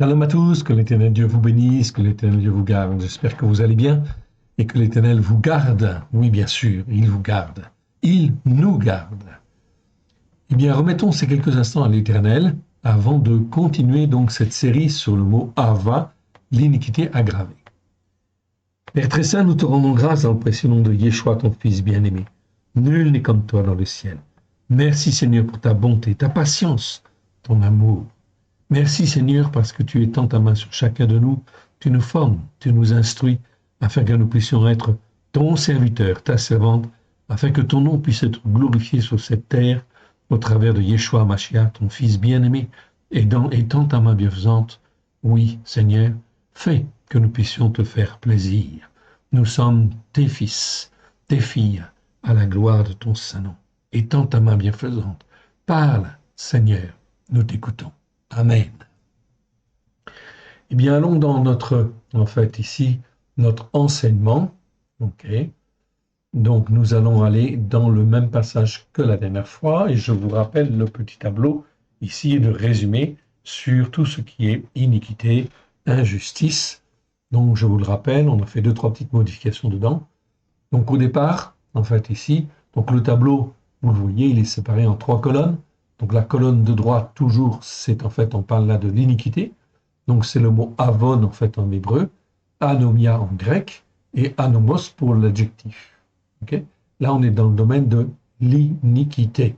Shalom à tous, que l'Éternel Dieu vous bénisse, que l'Éternel Dieu vous garde. J'espère que vous allez bien et que l'Éternel vous garde. Oui, bien sûr, il vous garde. Il nous garde. Eh bien, remettons ces quelques instants à l'Éternel avant de continuer donc cette série sur le mot Ava, l'iniquité aggravée. Père très saint, nous te rendons grâce dans le précieux nom de Yeshua, ton Fils bien-aimé. Nul n'est comme toi dans le ciel. Merci Seigneur pour ta bonté, ta patience, ton amour. Merci Seigneur parce que tu étends ta main sur chacun de nous, tu nous formes, tu nous instruis, afin que nous puissions être ton serviteur, ta servante, afin que ton nom puisse être glorifié sur cette terre au travers de Yeshua Mashiach, ton Fils bien-aimé, et étends ta main bienfaisante. Oui, Seigneur, fais que nous puissions te faire plaisir. Nous sommes tes fils, tes filles, à la gloire de ton Saint-Nom. Étends ta main bienfaisante. Parle, Seigneur, nous t'écoutons. Amen. Eh bien, allons dans notre enseignement. OK. Donc, nous allons aller dans le même passage que la dernière fois, et je vous rappelle le petit tableau ici de résumé sur tout ce qui est iniquité, injustice. Donc, je vous le rappelle, on a fait 2-3 petites modifications dedans. Donc, au départ, ici, donc le tableau, vous le voyez, il est séparé en 3 colonnes. Donc la colonne de droite, toujours, on parle là de l'iniquité. Donc c'est le mot avon, en hébreu, anomia en grec, et anomos pour l'adjectif. Okay. Là, on est dans le domaine de l'iniquité.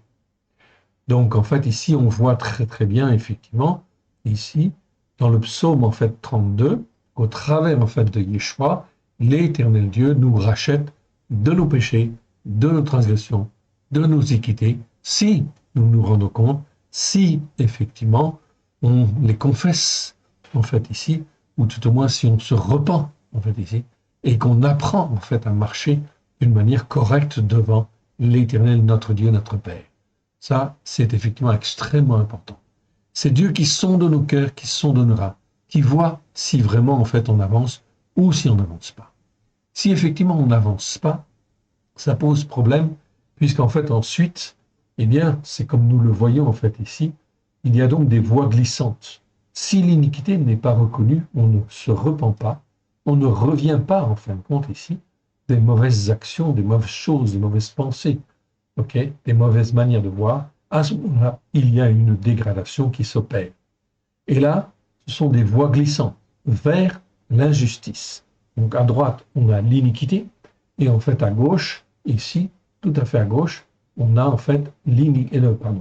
Donc, ici, on voit très, très bien, effectivement, ici, dans le psaume, 32, au travers, de Yeshua, l'Éternel Dieu nous rachète de nos péchés, de nos transgressions, de nos iniquités, si nous nous rendons compte, si effectivement on les confesse ici, ou tout au moins si on se repent ici, et qu'on apprend à marcher d'une manière correcte devant l'Éternel, notre Dieu, notre Père. Ça, c'est effectivement extrêmement important. C'est Dieu qui sonde nos cœurs, qui sondonnera, qui voit si vraiment on avance ou si on n'avance pas. Si effectivement on n'avance pas, ça pose problème, ensuite, eh bien, c'est comme nous le voyons ici, il y a donc des voies glissantes. Si l'iniquité n'est pas reconnue, on ne se repent pas, on ne revient pas, en fin de compte, ici, des mauvaises actions, des mauvaises choses, des mauvaises pensées, des mauvaises manières de voir. À ce moment-là, il y a une dégradation qui s'opère. Et là, ce sont des voies glissantes vers l'injustice. Donc, à droite, on a l'iniquité, et à gauche, ici, tout à fait à gauche, on a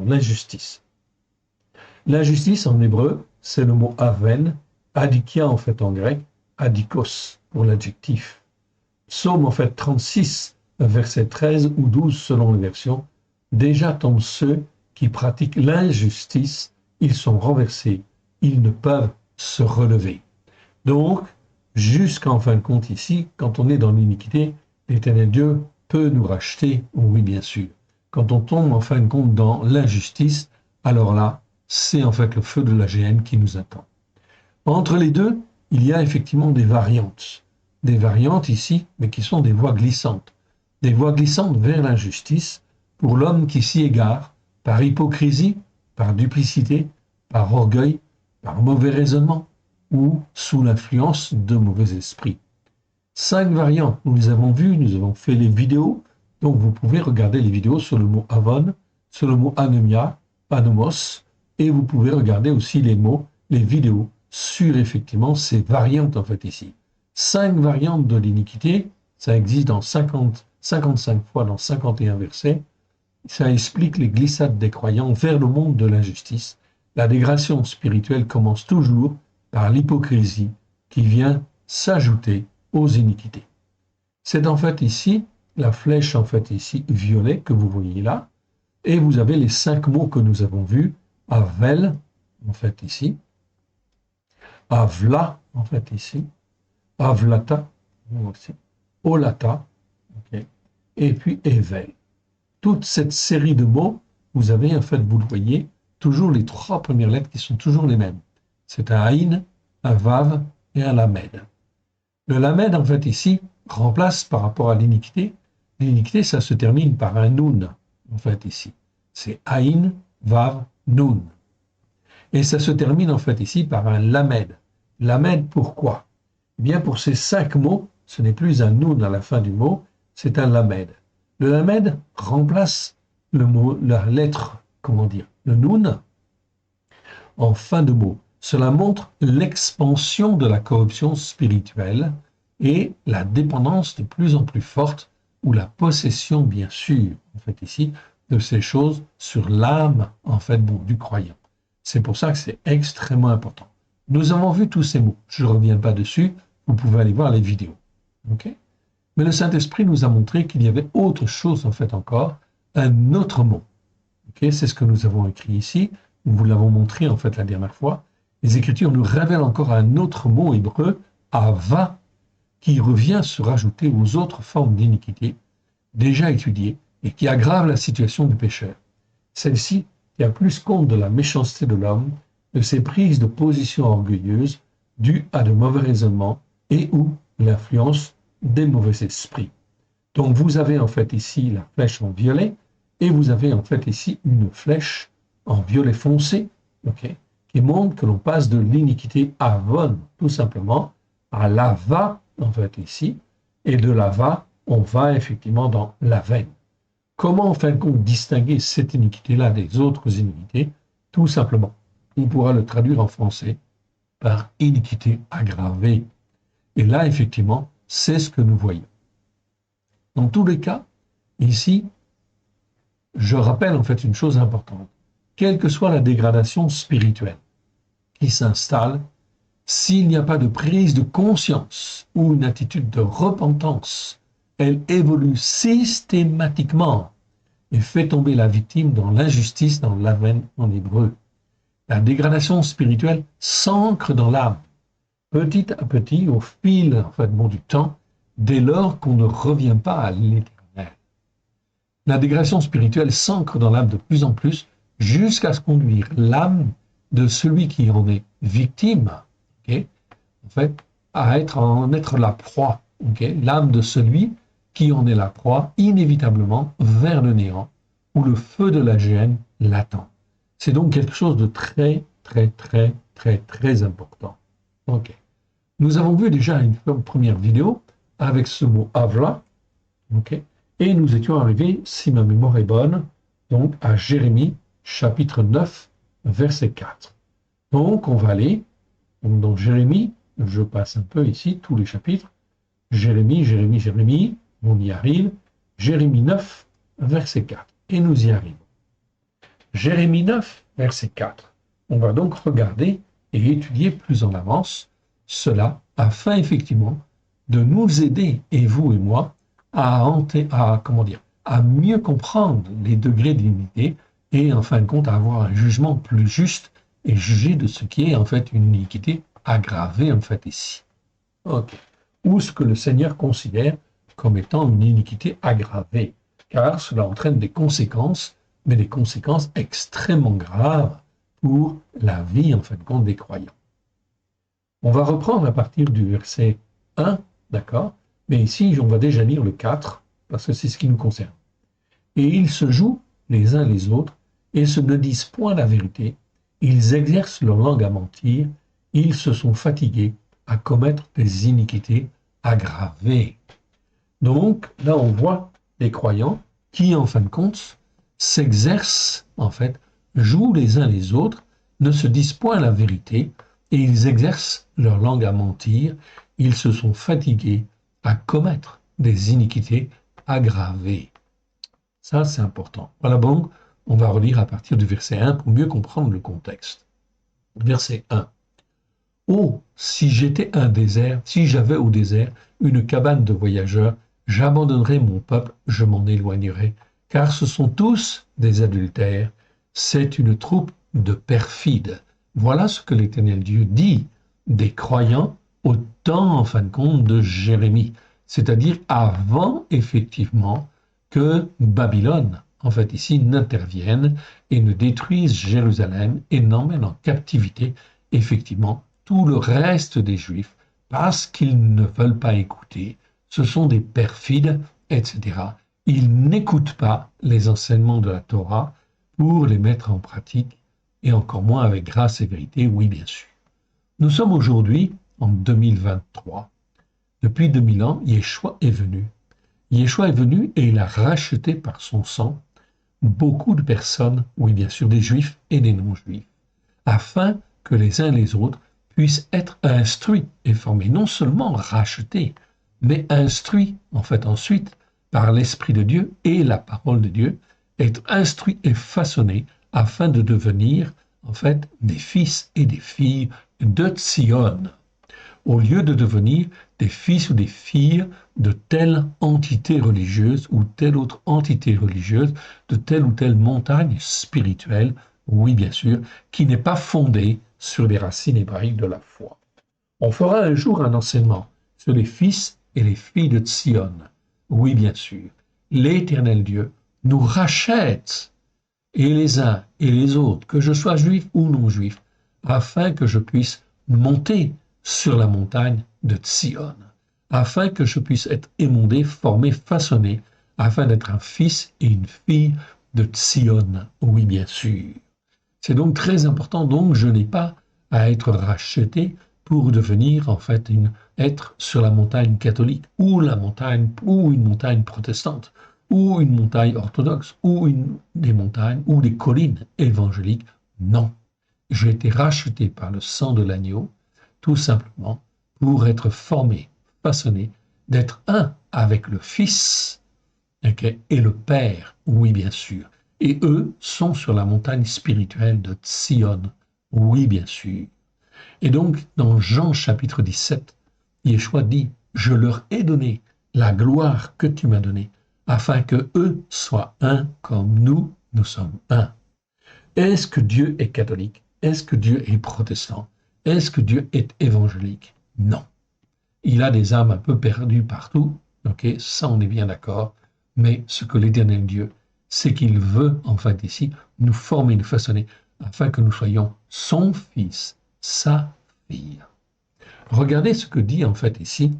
l'injustice. L'injustice en hébreu, c'est le mot aven, adikia en grec, adikos pour l'adjectif. Psaume 36, verset 13 ou 12 selon les versions, déjà tombent ceux qui pratiquent l'injustice, ils sont renversés, ils ne peuvent se relever. Donc, jusqu'en fin de compte ici, quand on est dans l'iniquité, l'Éternel Dieu peut nous racheter, oui bien sûr. Quand on tombe en fin de compte dans l'injustice, alors là, c'est le feu de la géhenne qui nous attend. Entre les deux, il y a effectivement des variantes. Des variantes ici, mais qui sont des voies glissantes. Des voies glissantes vers l'injustice pour l'homme qui s'y égare par hypocrisie, par duplicité, par orgueil, par mauvais raisonnement ou sous l'influence de mauvais esprits. 5 variantes, nous les avons vues, nous avons fait les vidéos, donc vous pouvez regarder les vidéos sur le mot avon, sur le mot anomia, anomos, et vous pouvez regarder aussi les vidéos sur effectivement ces variantes ici. 5 variantes de l'iniquité, ça existe dans 55 fois dans 51 versets, ça explique les glissades des croyants vers le monde de l'injustice. La dégradation spirituelle commence toujours par l'hypocrisie qui vient s'ajouter aux iniquités. C'est ici la flèche ici violet que vous voyez là, et vous avez les 5 mots que nous avons vus, Avel ici, Avla ici, Avlata aussi, Olata, et puis Evel. Toute cette série de mots, vous avez vous le voyez, toujours les 3 premières lettres qui sont toujours les mêmes. C'est un Aïn, un Vav et un Lamed. Le Lamed, ici, remplace par rapport à l'iniquité. L'iniquité, ça se termine par un Nun, ici. C'est Aïn, Vav, Nun. Et ça se termine en fait ici par un lamed. Lamed pourquoi? Eh bien pour ces 5 mots, ce n'est plus un noun à la fin du mot, c'est un lamed. Le lamed remplace le mot, la lettre, comment dire, le noun en fin de mot. Cela montre l'expansion de la corruption spirituelle et la dépendance de plus en plus forte, ou la possession, bien sûr, en fait ici, de ces choses sur l'âme, en fait, bon, du croyant. C'est pour ça que c'est extrêmement important. Nous avons vu tous ces mots. Je ne reviens pas dessus. Vous pouvez aller voir les vidéos. Okay? Mais le Saint-Esprit nous a montré qu'il y avait autre chose, en fait, encore, un autre mot. Okay? C'est ce que nous avons écrit ici. Nous vous l'avons montré, en fait, la dernière fois. Les Écritures nous révèlent encore un autre mot hébreu, ava, qui revient se rajouter aux autres formes d'iniquité déjà étudiées et qui aggrave la situation du pécheur. Celle-ci tient plus compte de la méchanceté de l'homme, de ses prises de position orgueilleuses dues à de mauvais raisonnements et ou l'influence des mauvais esprits. Donc vous avez en fait ici la flèche en violet et vous avez en fait ici une flèche en violet foncé, okay, qui montre que l'on passe de l'iniquité avon, tout simplement, à l'ava, en fait ici, et de l'ava, on va effectivement dans la veine. Comment, en fin de compte, distinguer cette iniquité-là des autres iniquités? Tout simplement, on pourra le traduire en français par iniquité aggravée. Et là, effectivement, c'est ce que nous voyons. Dans tous les cas, ici, je rappelle en fait une chose importante. Quelle que soit la dégradation spirituelle qui s'installe, s'il n'y a pas de prise de conscience ou une attitude de repentance, elle évolue systématiquement et fait tomber la victime dans l'injustice, dans l'aven en hébreu. La dégradation spirituelle s'ancre dans l'âme, petit à petit, au fil en fait, du temps, dès lors qu'on ne revient pas à l'éternel. La dégradation spirituelle s'ancre dans l'âme de plus en plus jusqu'à se conduire l'âme de celui qui en est victime, okay, en fait, à en être la proie. Okay, l'âme de celui qui en est la proie, inévitablement vers le néant, où le feu de la géhenne l'attend. C'est donc quelque chose de très, très, très, très, très important. Okay. Nous avons vu déjà une première vidéo avec ce mot avla, okay, et nous étions arrivés, si ma mémoire est bonne, donc à Jérémie, chapitre 9, verset 4. Donc, on va aller dans Jérémie, je passe un peu ici, tous les chapitres, Jérémie, on y arrive, Jérémie 9, verset 4, et nous y arrivons. Jérémie 9, verset 4. On va donc regarder et étudier plus en avance cela afin effectivement de nous aider, et vous et moi, à mieux comprendre les degrés d'iniquité et en fin de compte à avoir un jugement plus juste et juger de ce qui est en fait une iniquité aggravée en fait ici. Ok. Ou ce que le Seigneur considère comme étant une iniquité aggravée, car cela entraîne des conséquences, mais des conséquences extrêmement graves pour la vie en fin de compte des croyants. On va reprendre à partir du verset 1, d'accord? Mais ici, on va déjà lire le 4, parce que c'est ce qui nous concerne. Et ils se jouent les uns les autres, et se ne disent point la vérité, ils exercent leur langue à mentir, ils se sont fatigués à commettre des iniquités aggravées. Donc, là, on voit des croyants qui, en fin de compte, s'exercent, en fait, jouent les uns les autres, ne se disent point la vérité, et ils exercent leur langue à mentir, ils se sont fatigués à commettre des iniquités aggravées. Ça, c'est important. Voilà, donc, on va relire à partir du verset 1 pour mieux comprendre le contexte. Verset 1. Oh, si j'étais un désert, si j'avais au désert une cabane de voyageurs, j'abandonnerais mon peuple, je m'en éloignerais, car ce sont tous des adultères, c'est une troupe de perfides. Voilà ce que l'Éternel Dieu dit des croyants au temps, en fin de compte, de Jérémie, c'est-à-dire avant, effectivement, que Babylone, en fait ici, n'intervienne et ne détruise Jérusalem et n'emmène en captivité, effectivement, tout le reste des Juifs, parce qu'ils ne veulent pas écouter, ce sont des perfides, etc. Ils n'écoutent pas les enseignements de la Torah pour les mettre en pratique et encore moins avec grâce et vérité, oui bien sûr. Nous sommes aujourd'hui en 2023. Depuis 2000 ans, Yeshua est venu. Yeshua est venu et il a racheté par son sang beaucoup de personnes, oui bien sûr des juifs et des non-juifs, afin que les uns et les autres puissent être instruits et formés, non seulement rachetés, mais instruits en fait ensuite par l'Esprit de Dieu et la parole de Dieu, être instruits et façonnés afin de devenir en fait des fils et des filles de Tzion, au lieu de devenir des fils ou des filles de telle entité religieuse ou telle autre entité religieuse, de telle ou telle montagne spirituelle, oui bien sûr, qui n'est pas fondée sur les racines hébraïques de la foi. On fera un jour un enseignement sur les fils et les filles de Tzion. Oui bien sûr, l'Éternel Dieu nous rachète, et les uns et les autres, que je sois juif ou non juif, afin que je puisse monter sur la montagne de Tzion, afin que je puisse être émondé, formé, façonné, afin d'être un fils et une fille de Tzion. Oui, bien sûr. C'est donc très important, donc je n'ai pas à être racheté pour devenir en fait être sur la montagne catholique ou une montagne protestante ou une montagne orthodoxe ou des montagnes ou des collines évangéliques. Non, j'ai été racheté par le sang de l'agneau, tout simplement pour être formé, façonné, d'être un avec le Fils okay, et le Père, oui bien sûr. Et eux sont sur la montagne spirituelle de Tzion, oui bien sûr. Et donc, dans Jean chapitre 17, Yeshua dit, « Je leur ai donné la gloire que tu m'as donnée, afin que eux soient un comme nous sommes un. » Est-ce que Dieu est catholique? Est-ce que Dieu est protestant? Est-ce que Dieu est évangélique? Non. Il a des âmes un peu perdues partout, ok, ça on est bien d'accord, mais ce que l'Éternel Dieu, c'est qu'il veut, en fait ici, nous former, nous façonner, afin que nous soyons son fils, sa fille. Regardez ce que dit en fait ici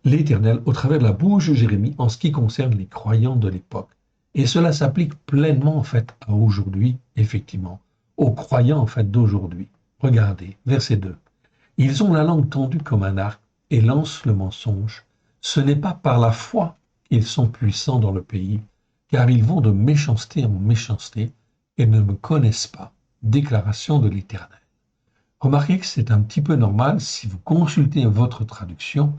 l'Éternel au travers de la bouche de Jérémie en ce qui concerne les croyants de l'époque. Et cela s'applique pleinement en fait à aujourd'hui, effectivement, aux croyants en fait d'aujourd'hui. Regardez, verset 2. Ils ont la langue tendue comme un arc et lancent le mensonge. Ce n'est pas par la foi qu'ils sont puissants dans le pays, car ils vont de méchanceté en méchanceté et ne me connaissent pas. Déclaration de l'Éternel. Remarquez que c'est un petit peu normal si vous consultez votre traduction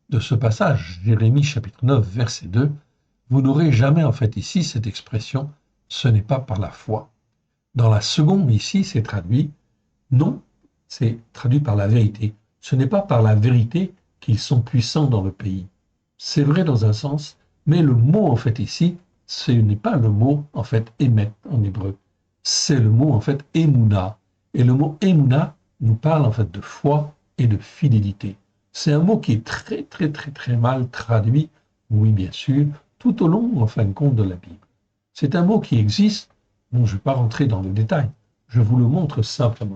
de ce passage, Jérémie chapitre 9, verset 2, vous n'aurez jamais en fait ici cette expression « ce n'est pas par la foi ». Dans la seconde ici, c'est traduit « non », c'est traduit par la vérité. Ce n'est pas par la vérité qu'ils sont puissants dans le pays. C'est vrai dans un sens, mais le mot en fait ici, ce n'est pas le mot en fait émet en hébreu. C'est le mot en fait émouna. Et le mot émouna nous parle en fait de foi et de fidélité. C'est un mot qui est très mal traduit, oui bien sûr, tout au long en fin de compte de la Bible. C'est un mot qui existe, bon je ne vais pas rentrer dans le détail, je vous le montre simplement.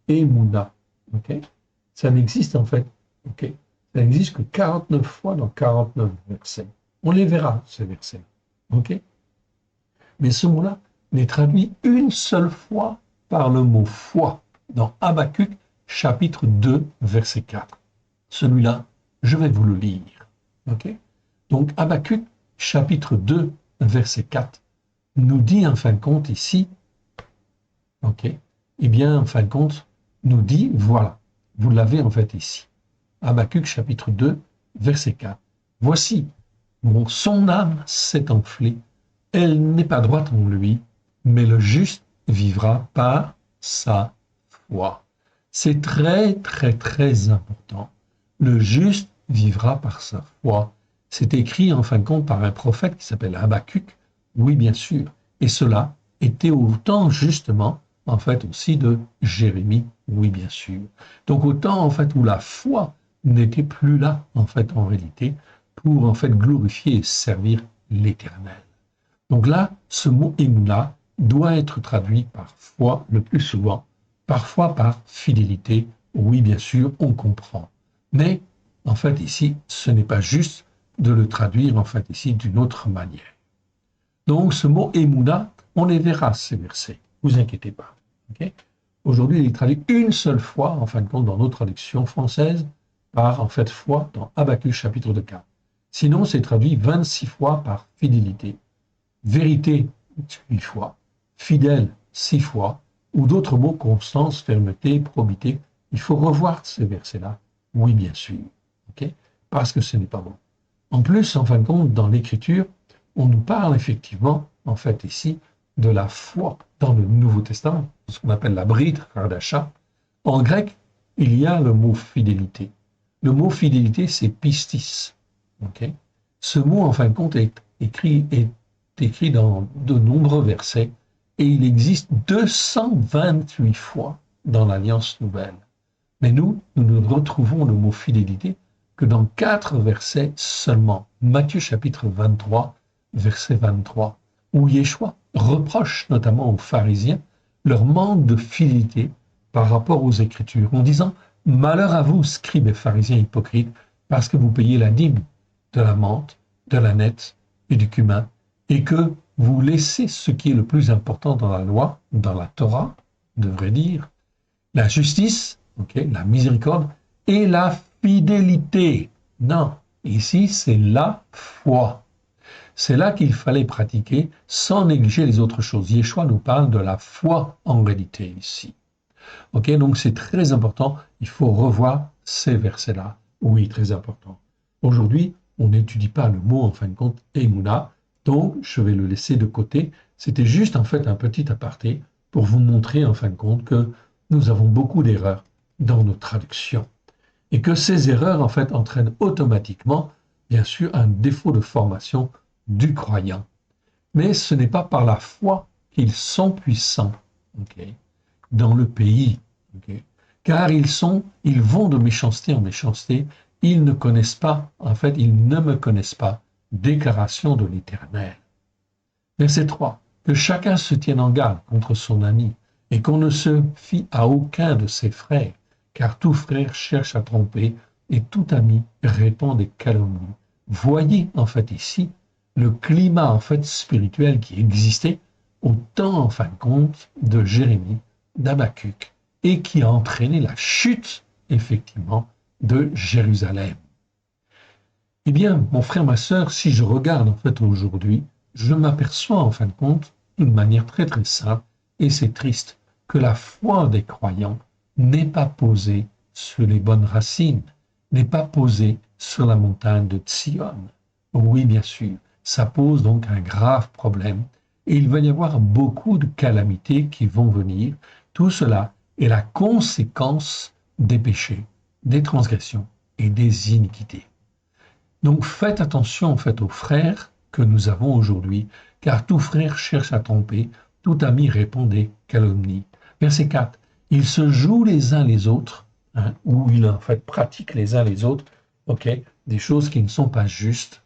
Emouna, ok? Ça n'existe en fait, ok? Ça n'existe que 49 fois dans 49 versets. On les verra, ces versets, ok? Mais ce mot-là n'est traduit une seule fois par le mot foi dans Habakkuk chapitre 2 verset 4. Celui-là, je vais vous le lire, ok? Donc Habakkuk chapitre 2 verset 4 nous dit en fin de compte ici, ok? Eh bien, en fin de compte, nous dit, voilà, vous l'avez en fait ici. Habakkuk chapitre 2, verset 4. Voici, son âme s'est enflée, elle n'est pas droite en lui, mais le juste vivra par sa foi. C'est très important. Le juste vivra par sa foi. C'est écrit en fin de compte par un prophète qui s'appelle Habakkuk, oui bien sûr. Et cela était au temps justement en fait aussi de Jérémie, oui bien sûr. Donc au temps en fait où la foi n'était plus là en fait en réalité pour en fait glorifier et servir l'Éternel. Donc là, ce mot émouna doit être traduit par foi le plus souvent, parfois par fidélité, oui bien sûr, on comprend. Mais en fait ici, ce n'est pas juste de le traduire en fait ici d'une autre manière. Donc ce mot émouna, on les verra ces versets. Vous inquiétez pas. Okay. Aujourd'hui, il est traduit une seule fois, en fin de compte, dans nos traductions françaises, par, en fait, foi dans Habakkuk chapitre 4. Sinon, c'est traduit 26 fois par fidélité. Vérité, 8 fois. Fidèle, 6 fois. Ou d'autres mots, constance, fermeté, probité. Il faut revoir ces versets-là. Oui, bien sûr. Okay, parce que ce n'est pas bon. En plus, en fin de compte, dans l'Écriture, on nous parle effectivement, en fait, ici, de la foi dans le Nouveau Testament, ce qu'on appelle la bride, radasha. En grec, il y a le mot fidélité. Le mot fidélité, c'est pistis. Okay, ce mot, en fin de compte, est écrit dans de nombreux versets et il existe 228 fois dans l'Alliance nouvelle. Mais nous ne retrouvons le mot fidélité que dans 4 versets seulement. Matthieu chapitre 23, verset 23, où Yeshua reproche notamment aux pharisiens leur manque de fidélité par rapport aux Écritures, en disant « Malheur à vous, scribes et pharisiens hypocrites, parce que vous payez la dîme de la menthe, de la nette et du cumin, et que vous laissez ce qui est le plus important dans la loi, dans la Torah, devrait dire, la justice, la miséricorde et la fidélité. Non, ici c'est la foi. C'est là qu'il fallait pratiquer sans négliger les autres choses. Yeshua nous parle de la foi en réalité ici. Donc c'est très important, il faut revoir ces versets-là. Oui, très important. Aujourd'hui, on n'étudie pas le mot, en fin de compte, Emouna, donc je vais le laisser de côté. C'était juste en fait un petit aparté pour vous montrer en fin de compte que nous avons beaucoup d'erreurs dans nos traductions et que ces erreurs en fait entraînent automatiquement, bien sûr, un défaut de formation du croyant. Mais ce n'est pas par la foi qu'ils sont puissants dans le pays, car ils vont de méchanceté en méchanceté, ils ne connaissent pas, en fait, ils ne me connaissent pas, déclaration de l'Éternel. Verset 3, que chacun se tienne en garde contre son ami, et qu'on ne se fie à aucun de ses frères, car tout frère cherche à tromper, et tout ami répand des calomnies. Voyez, en fait, ici, le climat, en fait, spirituel qui existait au temps, en fin de compte, de Jérémie, d'Habakkuk, et qui a entraîné la chute, effectivement, de Jérusalem. Eh bien, mon frère, ma sœur, si je regarde, en fait, aujourd'hui, je m'aperçois, en fin de compte, d'une manière très très simple, et c'est triste, que la foi des croyants n'est pas posée sur les bonnes racines, n'est pas posée sur la montagne de Sion. Oui, bien sûr, ça pose donc un grave problème, et il va y avoir beaucoup de calamités qui vont venir. Tout cela est la conséquence des péchés, des transgressions et des iniquités. Donc faites attention en fait aux frères que nous avons aujourd'hui, car tout frère cherche à tromper, tout ami répond des calomnies. Verset 4, ils se jouent les uns les autres, ou ils en fait pratiquent les uns les autres, des choses qui ne sont pas justes.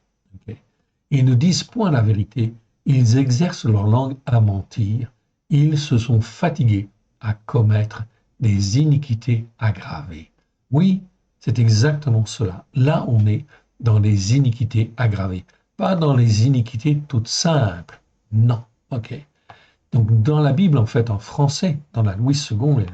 Ils ne disent point la vérité, ils exercent leur langue à mentir, ils se sont fatigués à commettre des iniquités aggravées. Oui, c'est exactement cela. Là, on est dans les iniquités aggravées, pas dans les iniquités toutes simples. Non, Donc, dans la Bible, en fait, en français, dans la Louis II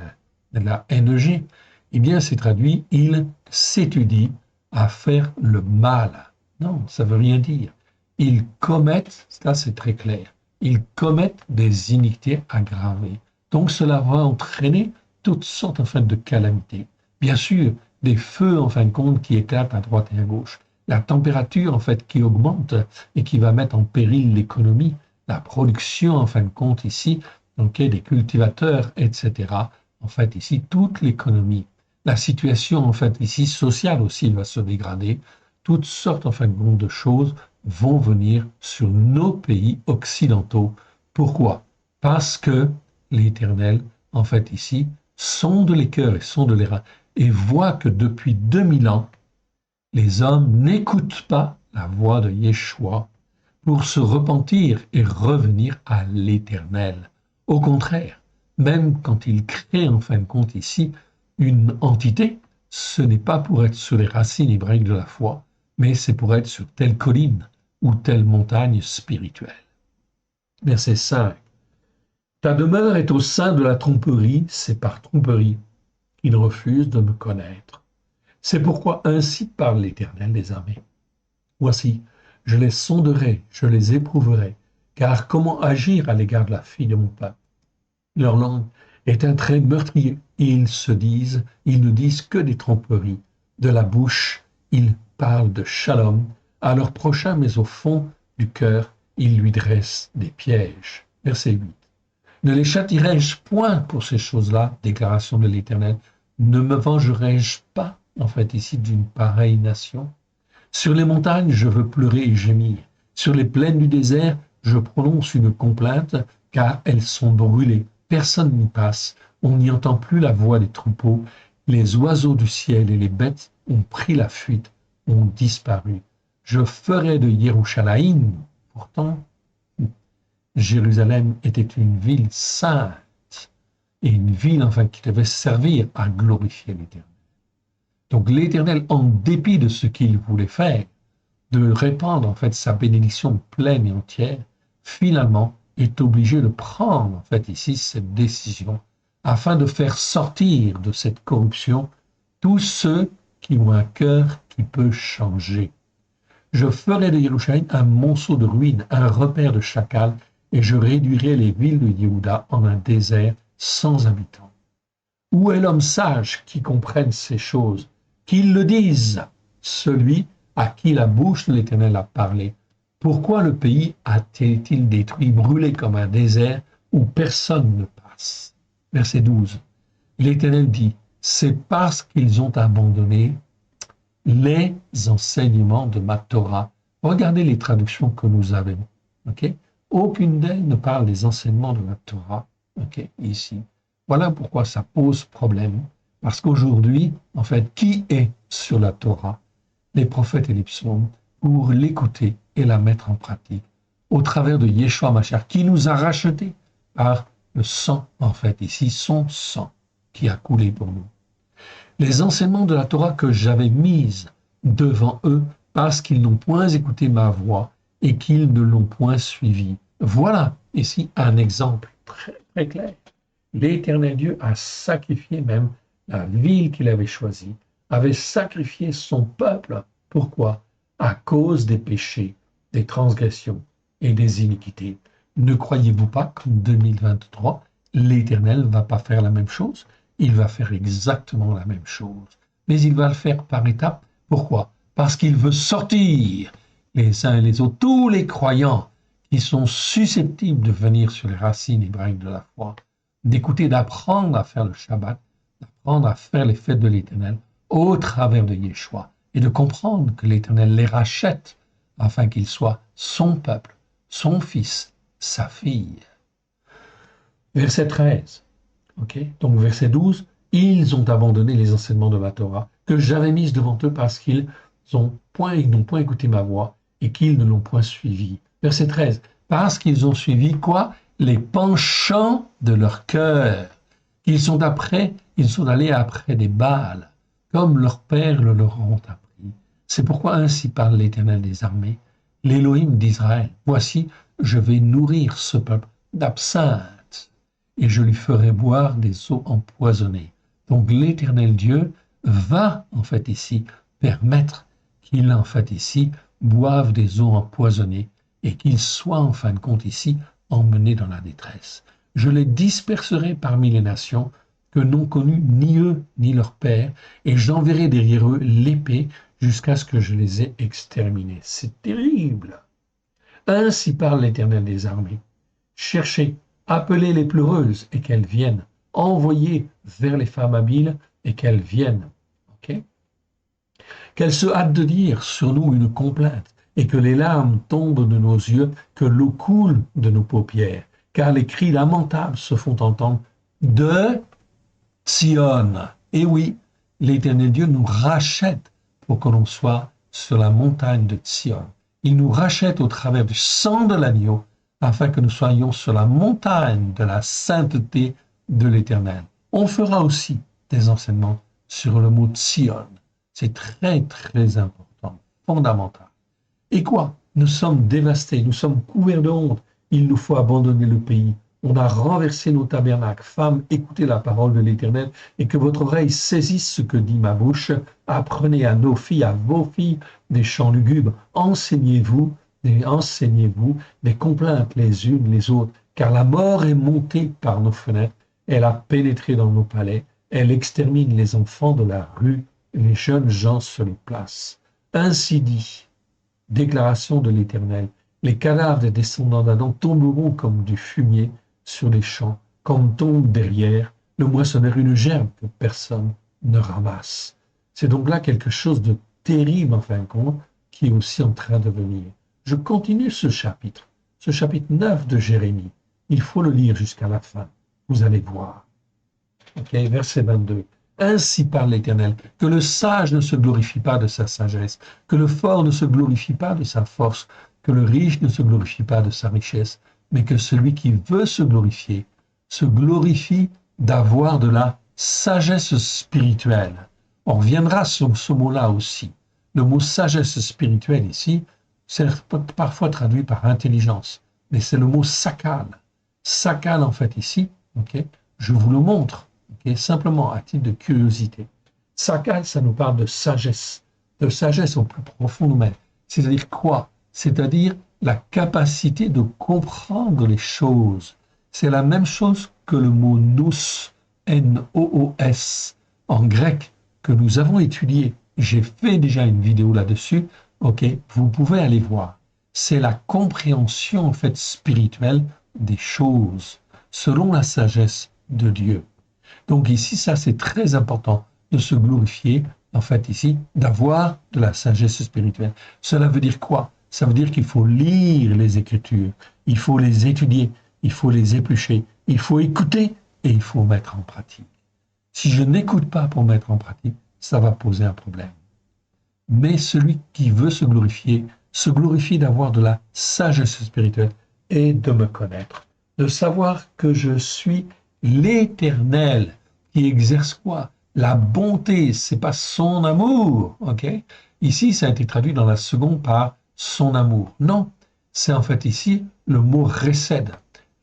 et la NEG, eh bien, c'est traduit « il s'étudie à faire le mal ». Non, ça veut rien dire. Ils commettent, ça c'est très clair, ils commettent des iniquités aggravées. Donc, cela va entraîner toutes sortes, en fait, de calamités. Bien sûr, des feux, en fin de compte, qui éclatent à droite et à gauche. La température, en fait, qui augmente et qui va mettre en péril l'économie, la production, en fin de compte, ici, des cultivateurs, etc. En fait, ici, toute l'économie. La situation, en fait, ici, sociale aussi, va se dégrader. Toutes sortes, en fin de compte, de choses vont venir sur nos pays occidentaux. Pourquoi? Parce que l'Éternel, en fait, ici, sonde les cœurs et sonde les reins et voit que depuis 2000 ans, les hommes n'écoutent pas la voix de Yeshua pour se repentir et revenir à l'Éternel. Au contraire, même quand il crée en fin de compte ici une entité, ce n'est pas pour être sur les racines hébraïques de la foi, mais c'est pour être sur telle colline ou telle montagne spirituelle. Verset 5. Ta demeure est au sein de la tromperie, c'est par tromperie qu'ils refusent de me connaître. C'est pourquoi ainsi parle l'Éternel des armées. Voici, je les sonderai, je les éprouverai, car comment agir à l'égard de la fille de mon peuple? Leur langue est un trait meurtrier, et ils ne disent que des tromperies. De la bouche, ils parlent de shalom à leur prochain, mais au fond du cœur, ils lui dressent des pièges. Verset 8. Ne les châtirai-je point pour ces choses-là, déclaration de l'Éternel? Ne me vengerai-je pas, en fait, ici, d'une pareille nation? Sur les montagnes, je veux pleurer et gémir. Sur les plaines du désert, je prononce une complainte, car elles sont brûlées. Personne n'y passe. On n'y entend plus la voix des troupeaux. Les oiseaux du ciel et les bêtes ont pris la fuite, ont disparu. Je ferai de Yerushalayim, pourtant, Jérusalem était une ville sainte et une ville enfin qui devait servir à glorifier l'Éternel. Donc l'Éternel, en dépit de ce qu'il voulait faire, de répandre en fait sa bénédiction pleine et entière, finalement est obligé de prendre en fait ici cette décision afin de faire sortir de cette corruption tous ceux qui ont un cœur qui peut changer. Je ferai de Yerushalayim un monceau de ruines, un repère de chacals, et je réduirai les villes de Yehuda en un désert sans habitants. Où est l'homme sage qui comprenne ces choses? Qu'il le dise, celui à qui la bouche de l'Éternel a parlé. Pourquoi le pays a-t-il détruit, brûlé comme un désert où personne ne passe? Verset 12. L'Éternel dit, c'est parce qu'ils ont abandonné les enseignements de ma Torah. Regardez les traductions que nous avons. Okay? Aucune d'elles ne parle des enseignements de la Torah. Okay? Ici. Voilà pourquoi ça pose problème. Parce qu'aujourd'hui, en fait, qui est sur la Torah? Les prophètes et les psaumes, pour l'écouter et la mettre en pratique, au travers de Yeshua Mashiach, qui nous a rachetés par le sang, en fait, ici, son sang qui a coulé pour nous. Les enseignements de la Torah que j'avais mis devant eux, parce qu'ils n'ont point écouté ma voix et qu'ils ne l'ont point suivi. Voilà ici un exemple très, très clair. L'Éternel Dieu a sacrifié même la ville qu'il avait choisie, avait sacrifié son peuple. Pourquoi? À cause des péchés, des transgressions et des iniquités. Ne croyez-vous pas qu'en 2023, l'Éternel ne va pas faire la même chose? Il va faire exactement la même chose. Mais il va le faire par étapes. Pourquoi? Parce qu'il veut sortir les uns et les autres, tous les croyants qui sont susceptibles de venir sur les racines hébraïques de la foi, d'écouter, d'apprendre à faire le Shabbat, d'apprendre à faire les fêtes de l'Éternel au travers de Yeshua et de comprendre que l'Éternel les rachète afin qu'ils soient son peuple, son fils, sa fille. Verset 13. Okay. Donc verset 12, ils ont abandonné les enseignements de ma Torah que j'avais mis devant eux parce qu'ils n'ont point écouté ma voix et qu'ils ne l'ont point suivi. Verset 13, parce qu'ils ont suivi quoi? Les penchants de leur cœur. Ils sont allés après des Baals, comme leurs pères le leur ont appris. C'est pourquoi ainsi parle l'Éternel des armées, l'Élohim d'Israël. Voici, je vais nourrir ce peuple d'absinthe et je lui ferai boire des eaux empoisonnées. Donc l'Éternel Dieu va en fait ici permettre qu'il en fait ici boive des eaux empoisonnées et qu'il soit en fin de compte ici emmené dans la détresse. Je les disperserai parmi les nations que n'ont connu ni eux ni leurs pères, et j'enverrai derrière eux l'épée jusqu'à ce que je les ai exterminés. C'est terrible. Ainsi parle l'Éternel des armées. Cherchez, appelez les pleureuses et qu'elles viennent. Envoyez vers les femmes habiles et qu'elles viennent. Okay? Qu'elles se hâtent de dire sur nous une complainte et que les larmes tombent de nos yeux, que l'eau coule de nos paupières, car les cris lamentables se font entendre de Sion. Et oui, l'Éternel Dieu nous rachète pour que l'on soit sur la montagne de Sion. Il nous rachète au travers du sang de l'agneau, afin que nous soyons sur la montagne de la sainteté de l'Éternel. On fera aussi des enseignements sur le mot Sion. C'est très, très important, fondamental. Et quoi? Nous sommes dévastés, nous sommes couverts de honte. Il nous faut abandonner le pays. On a renversé nos tabernacles. Femmes, écoutez la parole de l'Éternel et que votre oreille saisisse ce que dit ma bouche. Apprenez à nos filles, à vos filles, des chants lugubres. Enseignez-vous des complaintes les unes les autres, car la mort est montée par nos fenêtres. Elle a pénétré dans nos palais. Elle extermine les enfants de la rue. Les jeunes gens se les placent. Ainsi dit, déclaration de l'Éternel, les cadavres des descendants d'Adam tomberont comme du fumier sur les champs, comme tombe derrière le moissonneur une gerbe que personne ne ramasse. C'est donc là quelque chose de terrible, en fin de compte, qui est aussi en train de venir. Je continue ce chapitre 9 de Jérémie. Il faut le lire jusqu'à la fin. Vous allez voir. Okay, verset 22. Ainsi parle l'Éternel, que le sage ne se glorifie pas de sa sagesse, que le fort ne se glorifie pas de sa force, que le riche ne se glorifie pas de sa richesse, mais que celui qui veut se glorifie d'avoir de la sagesse spirituelle. On reviendra sur ce mot-là aussi. Le mot sagesse spirituelle ici, c'est parfois traduit par intelligence, mais c'est le mot sakal. Sakal, en fait, ici, okay, je vous le montre, okay, simplement à titre de curiosité. Sakal, ça nous parle de sagesse au plus profond de nous-mêmes. C'est-à-dire quoi? C'est-à-dire la capacité de comprendre les choses. C'est la même chose que le mot nous, N-O-O-S, en grec, que nous avons étudié. J'ai fait déjà une vidéo là-dessus, ok, vous pouvez aller voir. C'est la compréhension, en fait, spirituelle des choses, selon la sagesse de Dieu. Donc ici, ça, c'est très important de se glorifier, en fait, ici, d'avoir de la sagesse spirituelle. Cela veut dire quoi? Ça veut dire qu'il faut lire les Écritures, il faut les étudier, il faut les éplucher, il faut écouter et il faut mettre en pratique. Si je n'écoute pas pour mettre en pratique, ça va poser un problème. Mais celui qui veut se glorifie d'avoir de la sagesse spirituelle et de me connaître, de savoir que je suis l'Éternel qui exerce quoi? La bonté, c'est pas son amour, ok? Ici, ça a été traduit dans la seconde par son amour. Non, c'est en fait ici le mot récède.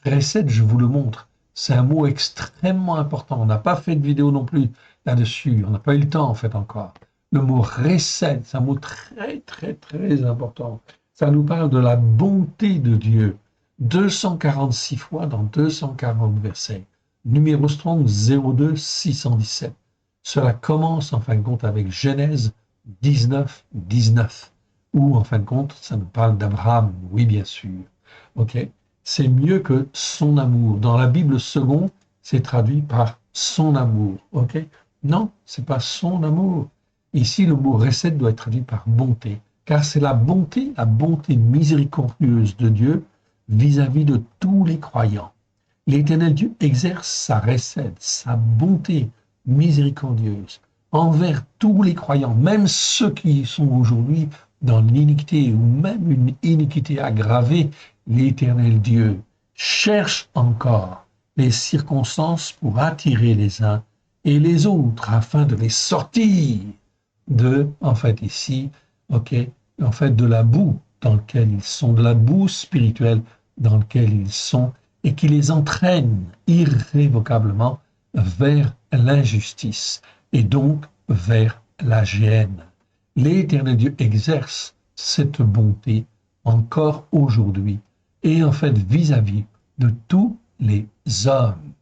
Récède, je vous le montre, c'est un mot extrêmement important. On n'a pas fait de vidéo non plus là-dessus, on n'a pas eu le temps en fait encore. Le mot récède, c'est un mot très, très, très important. Ça nous parle de la bonté de Dieu. 246 fois dans 240 versets. Numéro strong 02 617. Cela commence en fin de compte avec Genèse 19, 19. Où en fin de compte, ça nous parle d'Abraham, oui bien sûr. Ok, c'est mieux que son amour. Dans la Bible seconde, c'est traduit par son amour. Ok, non, c'est pas son amour. Ici, le mot recette doit être traduit par bonté, car c'est la bonté miséricordieuse de Dieu vis-à-vis de tous les croyants. L'Éternel Dieu exerce sa recette, sa bonté miséricordieuse envers tous les croyants, même ceux qui sont aujourd'hui dans l'iniquité ou même une iniquité aggravée. L'Éternel Dieu cherche encore les circonstances pour attirer les uns et les autres afin de les sortir de, en fait ici, ok, en fait de la boue dans laquelle ils sont, de la boue spirituelle dans laquelle ils sont et qui les entraîne irrévocablement vers l'injustice et donc vers la gêne. L'Éternel Dieu exerce cette bonté encore aujourd'hui et en fait vis-à-vis de tous les hommes.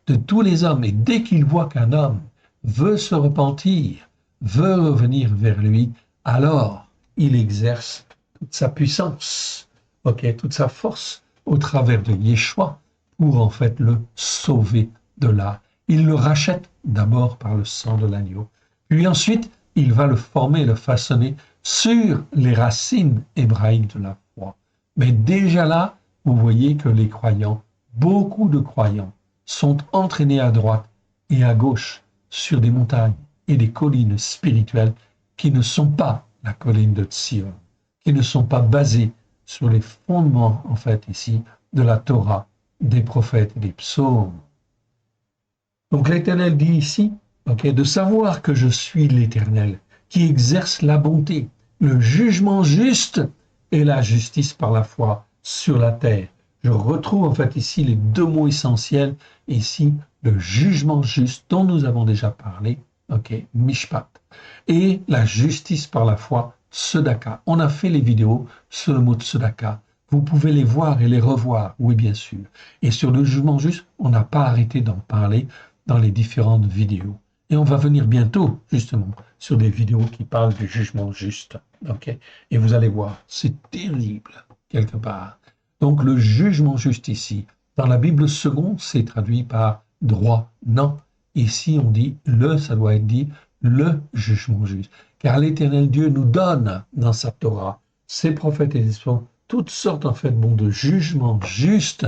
De tous les hommes. Et dès qu'il voit qu'un homme veut se repentir, veut revenir vers lui, alors il exerce toute sa puissance, ok, toute sa force au travers de Yeshua pour en fait le sauver de là. Il le rachète d'abord par le sang de l'agneau, puis ensuite il va le former, le façonner sur les racines hébraïques de la foi. Mais déjà là, vous voyez que les croyants, beaucoup de croyants, sont entraînés à droite et à gauche sur des montagnes et des collines spirituelles qui ne sont pas la colline de Sion, qui ne sont pas basées sur les fondements, en fait, ici, de la Torah, des prophètes et des psaumes. Donc l'Éternel dit ici, ok, de savoir que je suis l'Éternel, qui exerce la bonté, le jugement juste et la justice par la foi sur la terre. je retrouve en fait ici les deux mots essentiels, ici le jugement juste dont nous avons déjà parlé, ok, mishpat, et la justice par la foi, tzedaka. On a fait les vidéos sur le mot tzedaka. Vous pouvez les voir et les revoir, oui bien sûr. Et sur le jugement juste, on n'a pas arrêté d'en parler dans les différentes vidéos. Et on va venir bientôt, justement, sur des vidéos qui parlent du jugement juste. Okay. Et vous allez voir, c'est terrible, quelque part. Donc le jugement juste ici, dans la Bible seconde, c'est traduit par droit. Non, ici on dit ça doit être dit le jugement juste. Car l'Éternel Dieu nous donne dans sa Torah, ses prophètes et les espions, toutes sortes en fait de jugements justes.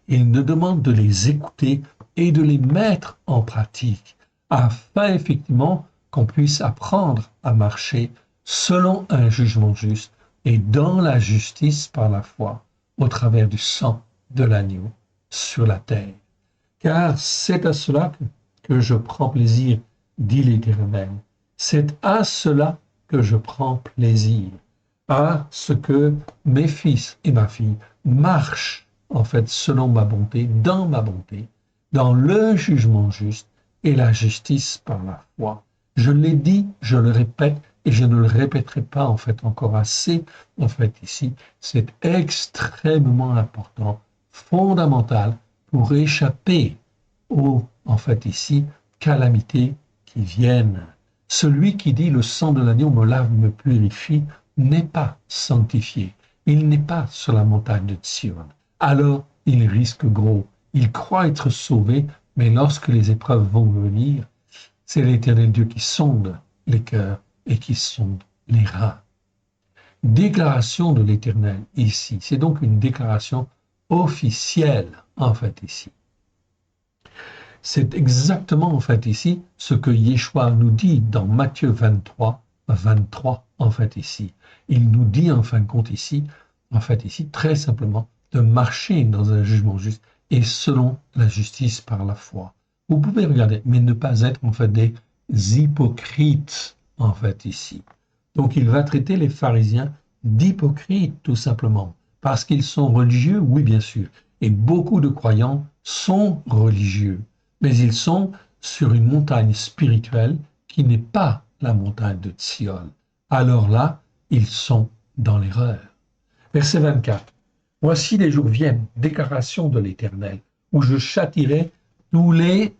Il nous demande de les écouter et de les mettre en pratique, afin effectivement qu'on puisse apprendre à marcher selon un jugement juste et dans la justice par la foi, au travers du sang de l'agneau sur la terre. Car c'est à cela que je prends plaisir, dit l'Éternel. C'est à cela que je prends plaisir, à ce que mes fils et ma fille marchent en fait selon ma bonté, dans le jugement juste et la justice par la foi. Je l'ai dit, je le répète, et je ne le répéterai pas en fait encore assez. En fait ici, c'est extrêmement important, fondamental pour échapper aux en fait ici calamités qui viennent. Celui qui dit le sang de l'agneau me lave, me purifie, n'est pas sanctifié. Il n'est pas sur la montagne de Sion. Alors il risque gros. Il croit être sauvé, mais lorsque les épreuves vont venir, c'est l'Éternel Dieu qui sonde les cœurs et qui sonde les reins. Déclaration de l'Éternel ici. C'est donc une déclaration officielle en fait ici. C'est exactement en fait ici ce que Yeshua nous dit dans Matthieu 23 en fait ici. Il nous dit en fin de compte ici, très simplement, de marcher dans un jugement juste et selon la justice par la foi. Vous pouvez regarder, mais ne pas être en fait des hypocrites en fait ici. Donc il va traiter les pharisiens d'hypocrites tout simplement, parce qu'ils sont religieux, oui bien sûr, et beaucoup de croyants sont religieux, mais ils sont sur une montagne spirituelle qui n'est pas la montagne de Sion. Alors là, ils sont dans l'erreur. Verset 24. Voici les jours viennent, déclaration de l'Éternel, où je châtirai tous les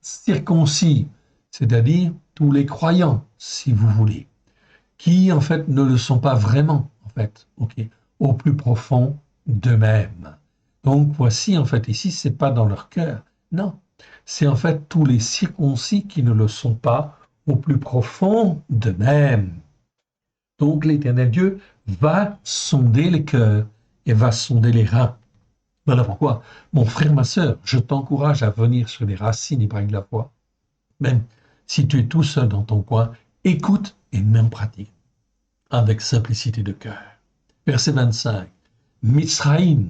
circoncis, c'est-à-dire tous les croyants, si vous voulez, qui en fait ne le sont pas vraiment, en fait, au plus profond d'eux-mêmes. Donc voici en fait ici, c'est pas dans leur cœur, non, c'est en fait tous les circoncis qui ne le sont pas au plus profond d'eux-mêmes. Donc l'Éternel Dieu va sonder les cœurs et va sonder les reins. Voilà pourquoi, mon frère, ma sœur, je t'encourage à venir sur les racines hébraïques de la foi. Même si tu es tout seul dans ton coin, écoute et mets en pratique, avec simplicité de cœur. Verset 25. Mitzraïm,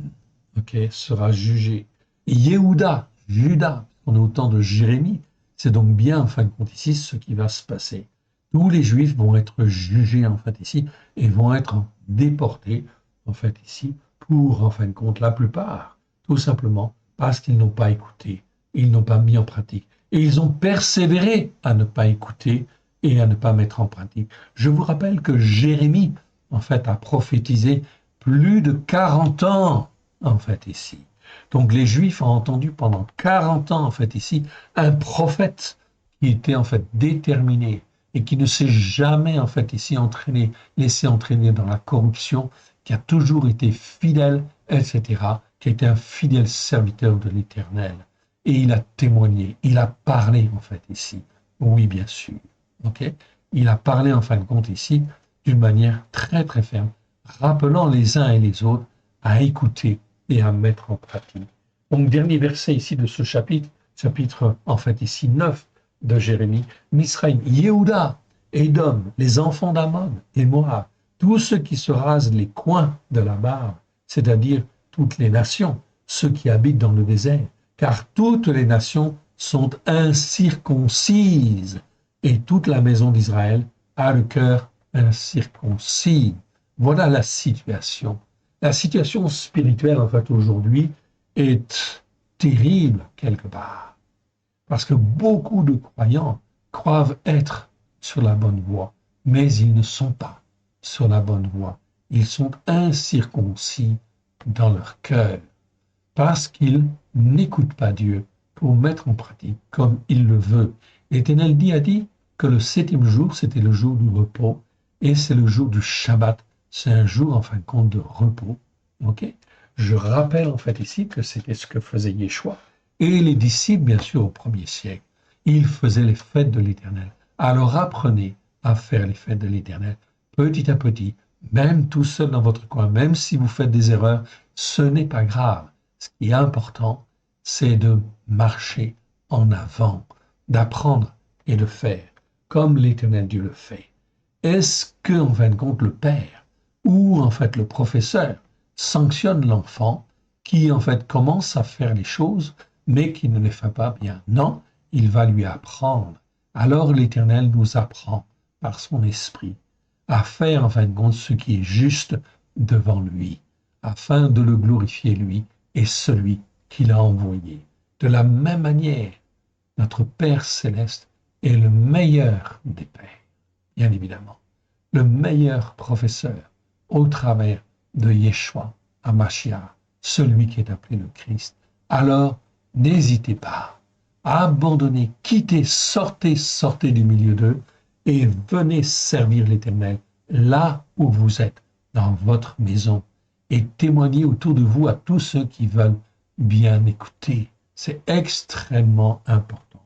sera jugé. Yehuda, Juda, on est au temps de Jérémie, c'est donc bien en fin de compte ici ce qui va se passer. Tous les Juifs vont être jugés en fait ici et vont être déportés en fait ici pour en fin de compte la plupart, tout simplement parce qu'ils n'ont pas écouté, ils n'ont pas mis en pratique et ils ont persévéré à ne pas écouter et à ne pas mettre en pratique. Je vous rappelle que Jérémie en fait a prophétisé plus de 40 ans en fait ici. Donc les Juifs ont entendu pendant 40 ans en fait ici un prophète qui était en fait déterminé et qui ne s'est jamais en fait ici laissé entraîner dans la corruption, qui a toujours été fidèle, etc., qui a été un fidèle serviteur de l'Éternel. Et il a témoigné, il a parlé en fait ici. Oui, bien sûr. Il a parlé en fin de compte ici d'une manière très très ferme, rappelant les uns et les autres à écouter et à mettre en pratique. Donc, dernier verset ici de ce chapitre en fait ici 9 de Jérémie, Misraïm, Yehuda, Édom, les enfants d'Amon et Moab, tous ceux qui se rasent les coins de la barbe, c'est-à-dire toutes les nations, ceux qui habitent dans le désert, car toutes les nations sont incirconcises, et toute la maison d'Israël a le cœur incirconcis. Voilà la situation. La situation spirituelle, en fait, aujourd'hui, est terrible quelque part. Parce que beaucoup de croyants croient être sur la bonne voie, mais ils ne sont pas sur la bonne voie. Ils sont incirconcis dans leur cœur parce qu'ils n'écoutent pas Dieu pour mettre en pratique comme il le veut. L'Éternel a dit que le 7e jour, c'était le jour du repos et c'est le jour du Shabbat. C'est un jour, en fin de compte, de repos. Ok. Je rappelle en fait ici que c'était ce que faisait Yeshua et les disciples, bien sûr, au 1er siècle. Ils faisaient les fêtes de l'Éternel. Alors apprenez à faire les fêtes de l'Éternel petit à petit, même tout seul dans votre coin, même si vous faites des erreurs, ce n'est pas grave. Ce qui est important, c'est de marcher en avant, d'apprendre et de faire comme l'Éternel Dieu le fait. Est-ce que, en fin de compte, le père ou en fait le professeur sanctionne l'enfant qui en fait commence à faire les choses mais qui ne les fait pas bien? Non, il va lui apprendre. Alors l'Éternel nous apprend par son esprit à faire en fin de compte ce qui est juste devant lui, afin de le glorifier lui et celui qui l'a envoyé. De la même manière, notre Père céleste est le meilleur des pères, bien évidemment, le meilleur professeur au travers de Yeshua HaMashiach, celui qui est appelé le Christ. Alors, n'hésitez pas à abandonner, quittez, sortez du milieu d'eux et venez servir l'Éternel là où vous êtes, dans votre maison, et témoignez autour de vous à tous ceux qui veulent bien écouter. C'est extrêmement important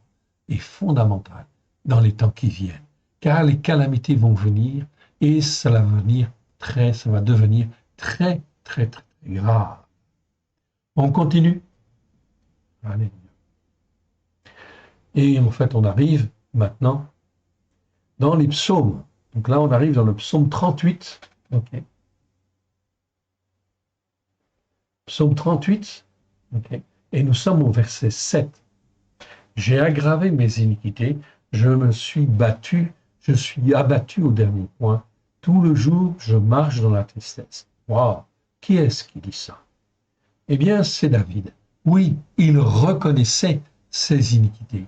et fondamental dans les temps qui viennent, car les calamités vont venir et ça va devenir très, très, très grave. On continue. Allez. Et en fait, on arrive maintenant dans les psaumes. Donc là, on arrive dans le psaume 38. Ok. Psaume 38. Ok. Et nous sommes au verset 7. J'ai aggravé mes iniquités, je me suis battu, je suis abattu au dernier point. Tout le jour, je marche dans la tristesse. Waouh! Qui est-ce qui dit ça? Eh bien, c'est David. Oui, il reconnaissait ses iniquités.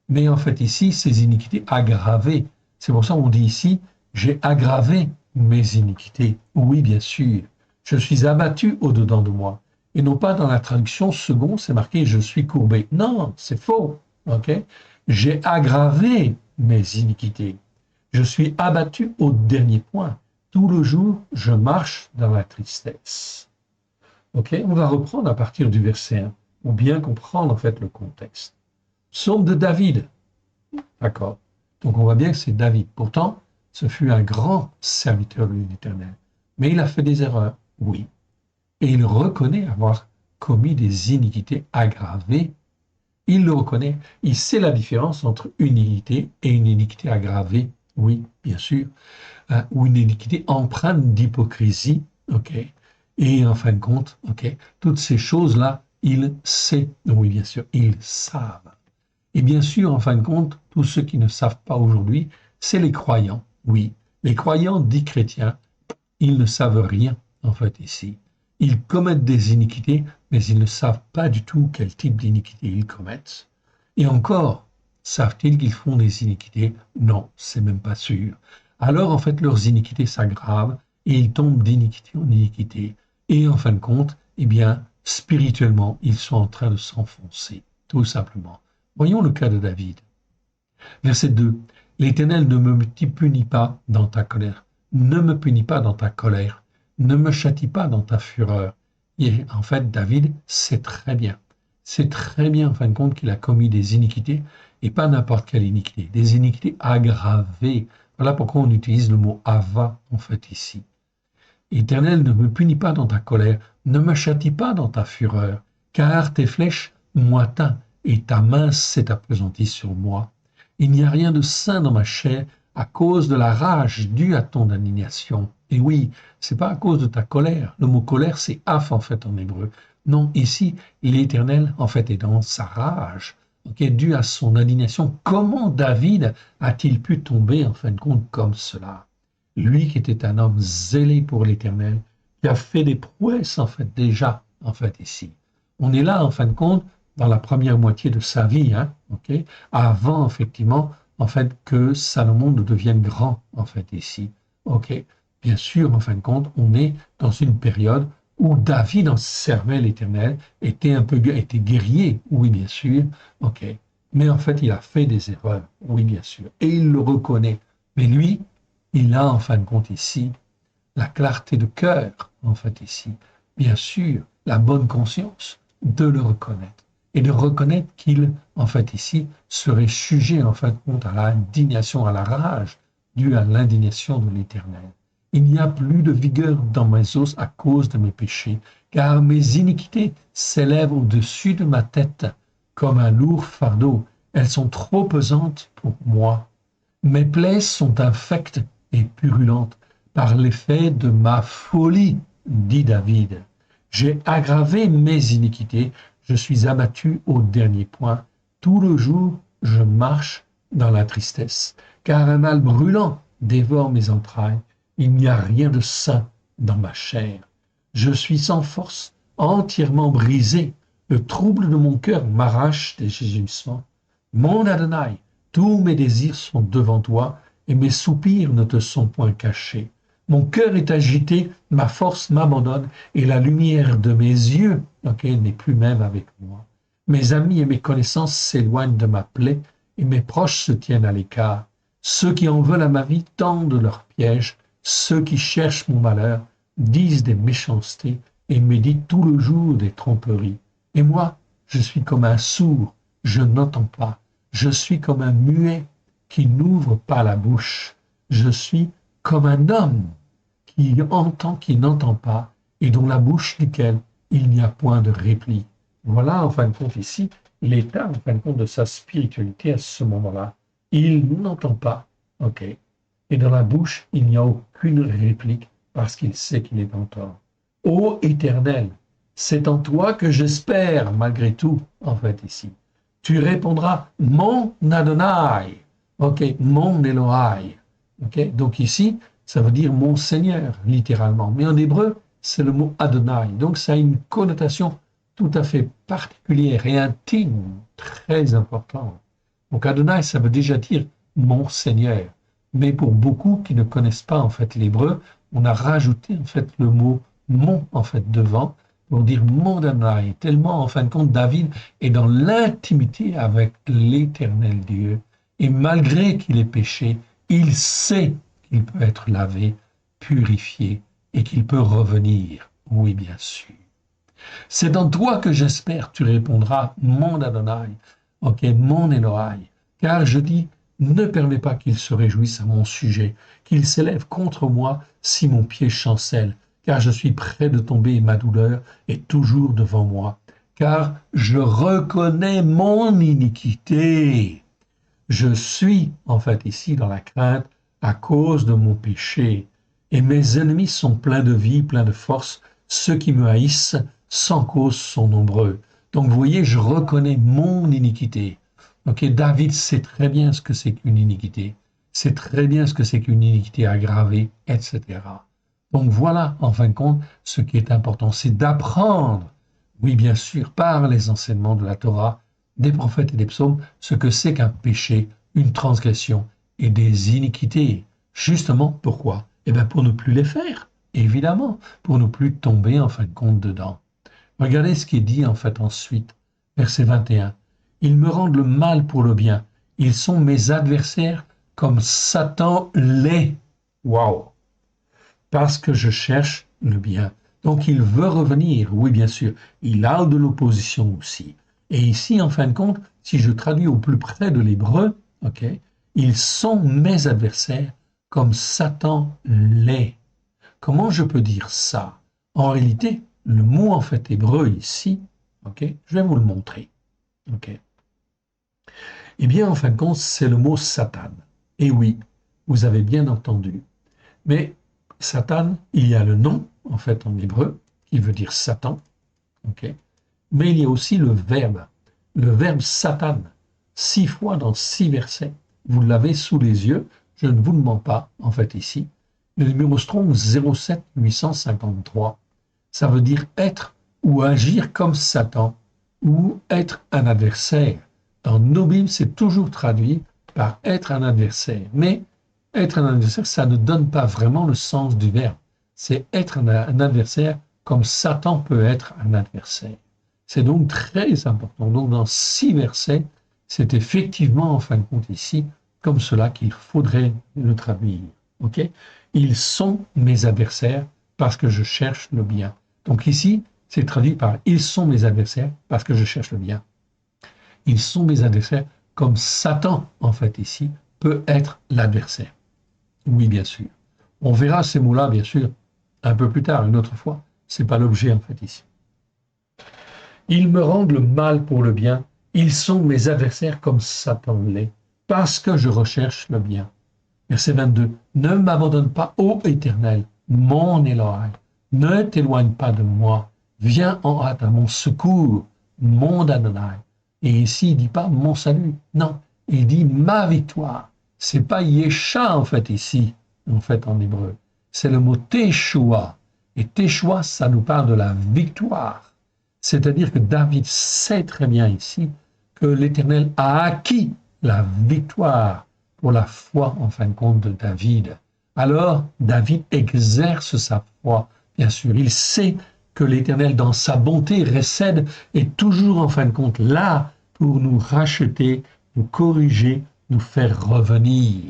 Mais en fait, ici, ses iniquités aggravées. C'est pour ça qu'on dit ici, j'ai aggravé mes iniquités. Oui, bien sûr. Je suis abattu au-dedans de moi. Et non pas dans la traduction seconde, c'est marqué je suis courbé. Non, c'est faux. Ok? J'ai aggravé mes iniquités. Je suis abattu au dernier point. Tout le jour, je marche dans la tristesse. Ok? On va reprendre à partir du verset 1, pour bien comprendre en fait le contexte. Psaume de David. D'accord. Donc on voit bien que c'est David. Pourtant, ce fut un grand serviteur de l'Éternel. Mais il a fait des erreurs, oui. Et il reconnaît avoir commis des iniquités aggravées. Il le reconnaît. Il sait la différence entre une iniquité et une iniquité aggravée. Oui, bien sûr. Ou une iniquité empreinte d'hypocrisie. OK. Et en fin de compte, OK, toutes ces choses-là, il sait. Oui, bien sûr, ils savent. Et bien sûr, en fin de compte, tous ceux qui ne savent pas aujourd'hui, c'est les croyants. Oui, les croyants dits chrétiens, ils ne savent rien, en fait, ici. Ils commettent des iniquités, mais ils ne savent pas du tout quel type d'iniquité ils commettent. Et encore, savent-ils qu'ils font des iniquités? Non, c'est même pas sûr. Alors, en fait, leurs iniquités s'aggravent et ils tombent d'iniquité en iniquité. Et en fin de compte, eh bien, spirituellement, ils sont en train de s'enfoncer, tout simplement. Voyons le cas de David. Verset 2. L'Éternel ne me punit pas dans ta colère. Ne me punis pas dans ta colère. Ne me châtie pas dans ta fureur. Et en fait, David sait très bien. C'est très bien, en fin de compte, qu'il a commis des iniquités, et pas n'importe quelle iniquité, des iniquités aggravées. Voilà pourquoi on utilise le mot ava, en fait, ici. Éternel, ne me punis pas dans ta colère, ne me châtie pas dans ta fureur, car tes flèches m'ont atteint, et ta main s'est appesantie sur moi. Il n'y a rien de sain dans ma chair à cause de la rage due à ton indignation. Et oui, c'est pas à cause de ta colère. Le mot colère, c'est af en fait en hébreu. Non, ici, l'Éternel en fait est dans sa rage, due à son indignation. Comment David a-t-il pu tomber en fin de compte comme cela? Lui qui était un homme zélé pour l'Éternel, qui a fait des prouesses, en fait, déjà, en fait, ici. On est là, en fin de compte, dans la première moitié de sa vie, hein, ok, avant, effectivement, en fait, que Salomon ne devienne grand, en fait, ici. Ok. Bien sûr, en fin de compte, on est dans une période où David en servait l'Éternel, était guerrier, oui, bien sûr, ok. Mais en fait, il a fait des erreurs, oui, bien sûr, et il le reconnaît. Mais lui, il a, en fin de compte, ici, la clarté de cœur, en fait, ici, bien sûr, la bonne conscience de le reconnaître et de reconnaître qu'il, en fait, ici, serait sujet, en fin de compte, à l'indignation, à la rage due à l'indignation de l'Éternel. Il n'y a plus de vigueur dans mes os à cause de mes péchés, car mes iniquités s'élèvent au-dessus de ma tête comme un lourd fardeau. Elles sont trop pesantes pour moi. Mes plaies sont infectes et purulentes par l'effet de ma folie, dit David. J'ai aggravé mes iniquités, je suis abattu au dernier point. Tout le jour, je marche dans la tristesse, car un mal brûlant dévore mes entrailles. Il n'y a rien de sain dans ma chair. Je suis sans force, entièrement brisé. Le trouble de mon cœur m'arrache des gémissements. Mon Adonai, tous mes désirs sont devant toi, et mes soupirs ne te sont point cachés. Mon cœur est agité, ma force m'abandonne, et la lumière de mes yeux, n'est plus même avec moi. Mes amis et mes connaissances s'éloignent de ma plaie, et mes proches se tiennent à l'écart. Ceux qui en veulent à ma vie tendent leurs pièges, ceux qui cherchent mon malheur disent des méchancetés et méditent tout le jour des tromperies. Et moi, je suis comme un sourd, je n'entends pas. Je suis comme un muet qui n'ouvre pas la bouche. Je suis comme un homme qui entend, qui n'entend pas, et dont la bouche duquel il n'y a point de réplique. Voilà, en fin de compte, ici, l'état, en fin de compte, de sa spiritualité à ce moment-là. Il n'entend pas, ok. Et dans la bouche, il n'y a aucune réplique parce qu'il sait qu'il est en tort. Ô Éternel, c'est en toi que j'espère malgré tout, en fait, ici. Tu répondras mon Adonai, ok, mon Elohai, ok. Donc ici, ça veut dire mon Seigneur, littéralement. Mais en hébreu, c'est le mot Adonai. Donc ça a une connotation tout à fait particulière et intime, très importante. Donc Adonai, ça veut déjà dire mon Seigneur. Mais pour beaucoup qui ne connaissent pas en fait l'hébreu, on a rajouté en fait le mot mon en fait devant pour dire mon Adonai. Tellement en fin de compte David est dans l'intimité avec l'Éternel Dieu et malgré qu'il ait péché, il sait qu'il peut être lavé, purifié et qu'il peut revenir. Oui, bien sûr. C'est en toi que j'espère, tu répondras, mon Adonai, ok, mon Elohai, car je dis, ne permets pas qu'il se réjouisse à mon sujet, qu'il s'élève contre moi si mon pied chancelle, car je suis près de tomber et ma douleur est toujours devant moi, car je reconnais mon iniquité. Je suis, en fait, ici dans la crainte à cause de mon péché, et mes ennemis sont pleins de vie, pleins de force, ceux qui me haïssent sans cause sont nombreux. Donc vous voyez, je reconnais mon iniquité. Ok, David sait très bien ce que c'est qu'une iniquité, sait très bien ce que c'est qu'une iniquité aggravée, etc. Donc voilà, en fin de compte, ce qui est important, c'est d'apprendre, oui bien sûr, par les enseignements de la Torah, des prophètes et des psaumes, ce que c'est qu'un péché, une transgression et des iniquités. Justement, pourquoi? Eh bien pour ne plus les faire, évidemment, pour ne plus tomber en fin de compte dedans. Regardez ce qui est dit en fait ensuite, verset 21. Ils me rendent le mal pour le bien. Ils sont mes adversaires comme Satan l'est. Waouh! Parce que je cherche le bien. Donc il veut revenir, oui bien sûr. Il a de l'opposition aussi. Et ici, en fin de compte, si je traduis au plus près de l'hébreu, ok, ils sont mes adversaires comme Satan l'est. Comment je peux dire ça? En réalité, le mot en fait hébreu ici, ok, je vais vous le montrer. Ok. Eh bien, en fin de compte, c'est le mot Satan. Et oui, vous avez bien entendu. Mais Satan, il y a le nom, en fait, en hébreu, qui veut dire Satan. Ok. Mais il y a aussi le verbe Satan, 6 fois dans 6 versets. Vous l'avez sous les yeux, je ne vous le mens pas, en fait, ici. Le numéro Strong 07 853, ça veut dire être ou agir comme Satan ou être un adversaire. Dans nos Bibles, c'est toujours traduit par être un adversaire. Mais être un adversaire, ça ne donne pas vraiment le sens du verbe. C'est être un adversaire comme Satan peut être un adversaire. C'est donc très important. Donc dans 6 versets, c'est effectivement en fin de compte ici comme cela qu'il faudrait le traduire. Ok? Ils sont mes adversaires parce que je cherche le bien. Donc ici, c'est traduit par ils sont mes adversaires parce que je cherche le bien. Ils sont mes adversaires comme Satan, en fait, ici, peut être l'adversaire. Oui, bien sûr. On verra ces mots-là, bien sûr, un peu plus tard, une autre fois. Ce n'est pas l'objet, en fait, ici. Ils me rendent le mal pour le bien. Ils sont mes adversaires comme Satan l'est, parce que je recherche le bien. Verset 22. Ne m'abandonne pas, ô Éternel, mon Elohai. Ne t'éloigne pas de moi. Viens en hâte à mon secours, mon Adonai. Et ici, il ne dit pas mon salut. Non, il dit ma victoire. C'est pas Yesha, en fait, ici, en fait, en hébreu. C'est le mot Teshua. Et Teshua, ça nous parle de la victoire. C'est-à-dire que David sait très bien ici que l'Éternel a acquis la victoire pour la foi, en fin de compte, de David. Alors, David exerce sa foi, bien sûr. Il sait que l'Éternel, dans sa bonté, récède, est toujours, en fin de compte, là pour nous racheter, nous corriger, nous faire revenir,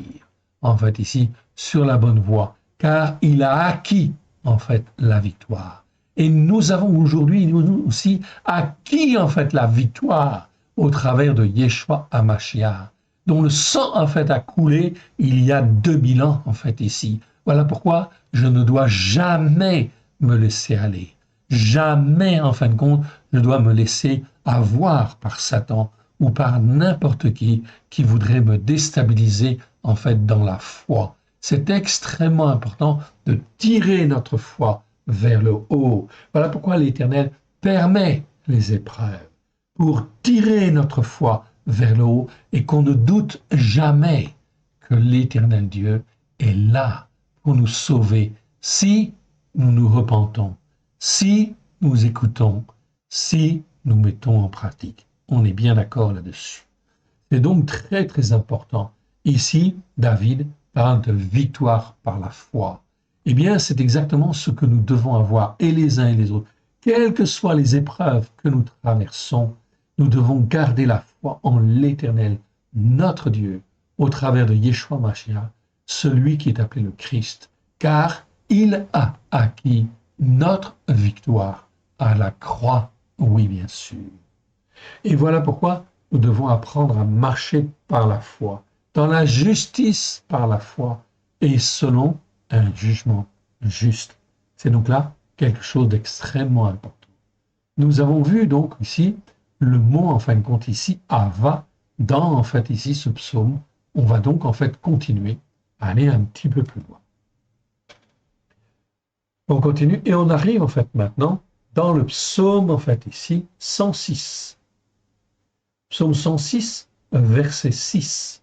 en fait, ici, sur la bonne voie, car il a acquis, en fait, la victoire. Et nous avons aujourd'hui, nous aussi, acquis, en fait, la victoire au travers de Yeshua HaMashiach, dont le sang, en fait, a coulé il y a 2000 ans, en fait, ici. Voilà pourquoi je ne dois jamais me laisser aller. Jamais, en fin de compte, je dois me laisser avoir par Satan ou par n'importe qui voudrait me déstabiliser, en fait, dans la foi. C'est extrêmement important de tirer notre foi vers le haut. Voilà pourquoi l'Éternel permet les épreuves, pour tirer notre foi vers le haut et qu'on ne doute jamais que l'Éternel Dieu est là pour nous sauver si nous nous repentons, si nous écoutons, si nous mettons en pratique. On est bien d'accord là-dessus. C'est donc très très important. Ici, David parle de victoire par la foi. Eh bien, c'est exactement ce que nous devons avoir, et les uns et les autres. Quelles que soient les épreuves que nous traversons, nous devons garder la foi en l'Éternel, notre Dieu, au travers de Yeshua Mashiach, celui qui est appelé le Christ, car il a acquis notre victoire à la croix, oui bien sûr. Et voilà pourquoi nous devons apprendre à marcher par la foi, dans la justice par la foi, et selon un jugement juste. C'est donc là quelque chose d'extrêmement important. Nous avons vu donc ici le mot, en fin de compte, ici, Ava, dans, en fait, ici, ce psaume. On va donc, en fait, continuer à aller un petit peu plus loin. On continue et on arrive, en fait, maintenant dans le psaume, en fait, ici, 106. Psaume 106, verset 6.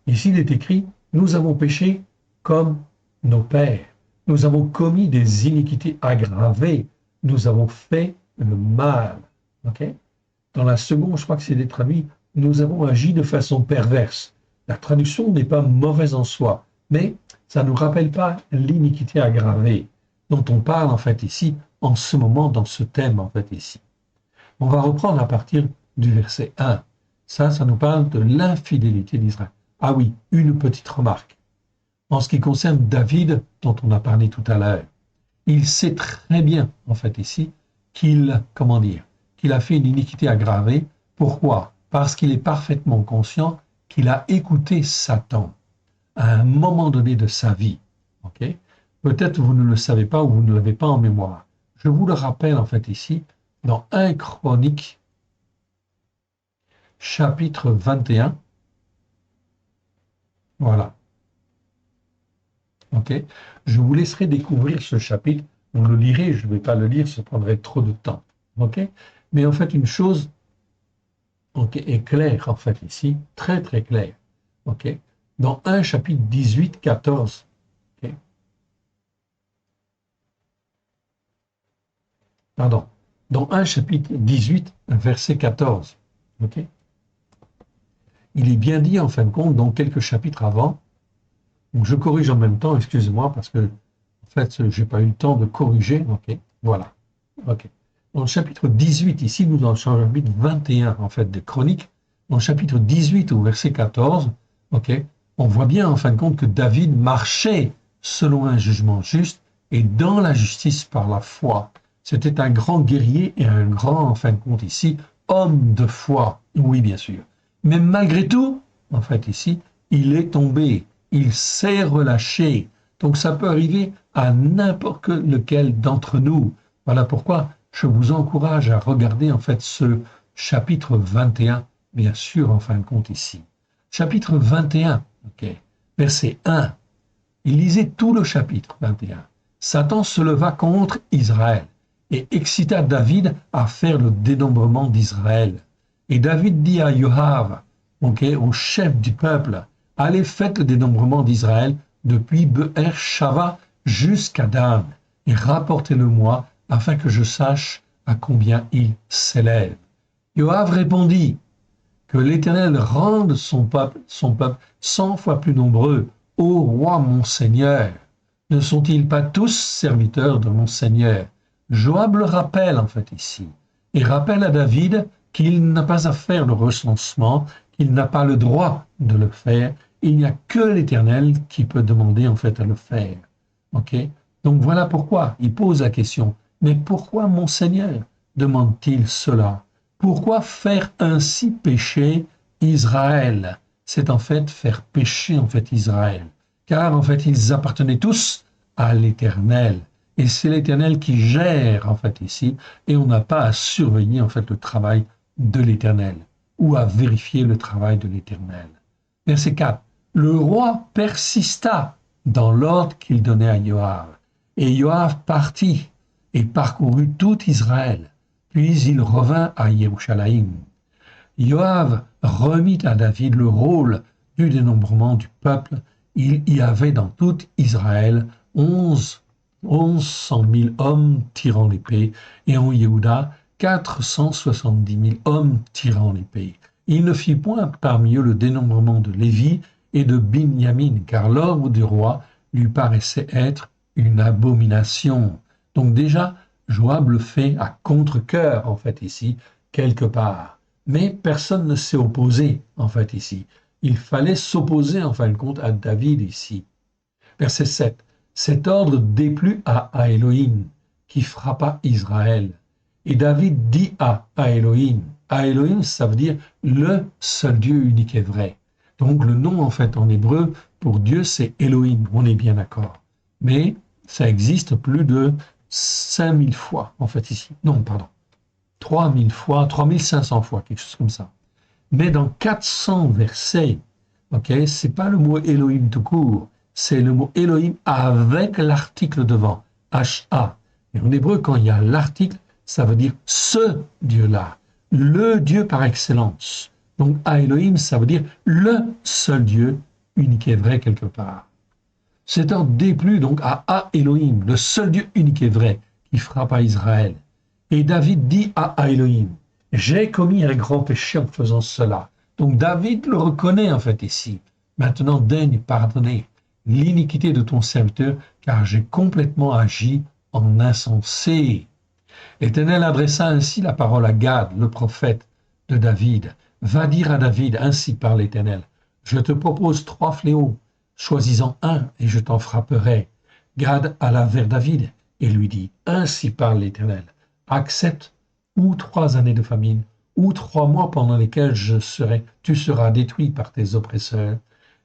Ici, il est écrit, nous avons péché comme nos pères. Nous avons commis des iniquités aggravées. Nous avons fait le mal. Okay? Dans la seconde, je crois que c'est traduit, nous avons agi de façon perverse. La traduction n'est pas mauvaise en soi, mais ça ne nous rappelle pas l'iniquité aggravée dont on parle en fait ici, en ce moment, dans ce thème en fait ici. On va reprendre à partir du verset 1. Ça nous parle de l'infidélité d'Israël. Ah oui, une petite remarque. En ce qui concerne David, dont on a parlé tout à l'heure, il sait très bien, en fait, ici, qu'il a fait une iniquité aggravée. Pourquoi? Parce qu'il est parfaitement conscient qu'il a écouté Satan à un moment donné de sa vie. Okay? Peut-être vous ne le savez pas ou vous ne l'avez pas en mémoire. Je vous le rappelle, en fait, ici, dans 1 Chronique, chapitre 21. Voilà. Okay. Je vous laisserai découvrir ce chapitre. Vous le lirez, je ne vais pas le lire, ça prendrait trop de temps. Okay. Mais en fait, une chose est claire, en fait, ici, très très claire. Okay. dans 1 chapitre 18, 14. Okay. Pardon. Dans 1 chapitre 18, verset 14. Okay. Il est bien dit, en fin de compte, dans quelques chapitres avant, donc je corrige en même temps, excusez-moi, parce que, en fait, je n'ai pas eu le temps de corriger. Ok, voilà. Ok. Dans le chapitre 18, ici, nous dans le chapitre 21, en fait, des Chroniques, dans le chapitre 18 au verset 14, ok, on voit bien, en fin de compte, que David marchait selon un jugement juste et dans la justice par la foi. C'était un grand guerrier et un grand, en fin de compte, ici, homme de foi. Oui, bien sûr. Mais malgré tout, en fait, ici, il est tombé. Il s'est relâché. Donc ça peut arriver à n'importe lequel d'entre nous. Voilà pourquoi je vous encourage à regarder en fait ce chapitre 21, bien sûr, en fin de compte ici. Chapitre 21, ok, verset 1. Il lisait tout le chapitre 21. Satan se leva contre Israël et excita David à faire le dénombrement d'Israël. Et David dit à Joab, okay, au chef du peuple, allez faites le dénombrement d'Israël depuis Be'er-Shava jusqu'à Dan et rapportez-le-moi afin que je sache à combien il s'élève. Joab répondit, que l'Éternel rende son peuple 100 fois plus nombreux. Ô roi mon Seigneur, ne sont-ils pas tous serviteurs de mon Seigneur? Joab le rappelle en fait ici, et rappelle à David qu'il n'a pas à faire le recensement, qu'il n'a pas le droit de le faire. Il n'y a que l'Éternel qui peut demander en fait à le faire. Ok? Donc voilà pourquoi il pose la question. Mais pourquoi mon Seigneur demande-t-il cela? Pourquoi faire ainsi pécher Israël? C'est en fait faire pécher en fait Israël. Car en fait ils appartenaient tous à l'Éternel. Et c'est l'Éternel qui gère en fait ici. Et on n'a pas à surveiller en fait le travail de l'Éternel ou à vérifier le travail de l'Éternel. Verset 4. Le roi persista dans l'ordre qu'il donnait à Joab. Et Joab partit et parcourut tout Israël. Puis il revint à Jérusalem. Joab remit à David le rôle du dénombrement du peuple. Il y avait dans tout Israël 11 100 000 hommes tirant l'épée, et en Yehuda 470 000 hommes tirant l'épée. Il ne fit point parmi eux le dénombrement de Lévi et de Binyamin, car l'ordre du roi lui paraissait être une abomination. Donc déjà, Joab le fait à contre-cœur, en fait, ici, quelque part. Mais personne ne s'est opposé, en fait, ici. Il fallait s'opposer, en fin de compte, à David, ici. Verset 7. Cet ordre déplut à Elohim, qui frappa Israël. Et David dit à Elohim. Elohim, ça veut dire le seul Dieu unique et vrai. Donc le nom, en fait, en hébreu, pour Dieu, c'est Elohim. On est bien d'accord. Mais ça existe plus de 5000 fois, en fait, ici. Non, pardon. 3000 fois, 3500 fois, quelque chose comme ça. Mais dans 400 versets, ok, c'est pas le mot Elohim tout court, c'est le mot Elohim avec l'article devant, H-A. Et en hébreu, quand il y a l'article, ça veut dire ce Dieu-là, le Dieu par excellence. Donc, à Elohim, ça veut dire le seul Dieu, unique et vrai quelque part. Cet ordre déplut donc à Elohim, le seul Dieu unique et vrai, qui frappe à Israël. Et David dit à Elohim, j'ai commis un grand péché en faisant cela. Donc David le reconnaît en fait ici. Maintenant daigne pardonner l'iniquité de ton serviteur, car j'ai complètement agi en insensé. L'Éternel adressa ainsi la parole à Gad, le prophète de David. Va dire à David, ainsi parle l'Éternel, je te propose 3 fléaux, choisis-en un et je t'en frapperai. Gad alla vers David et lui dit, ainsi parle l'Éternel, accepte ou 3 années de famine, ou 3 mois pendant lesquels tu seras détruit par tes oppresseurs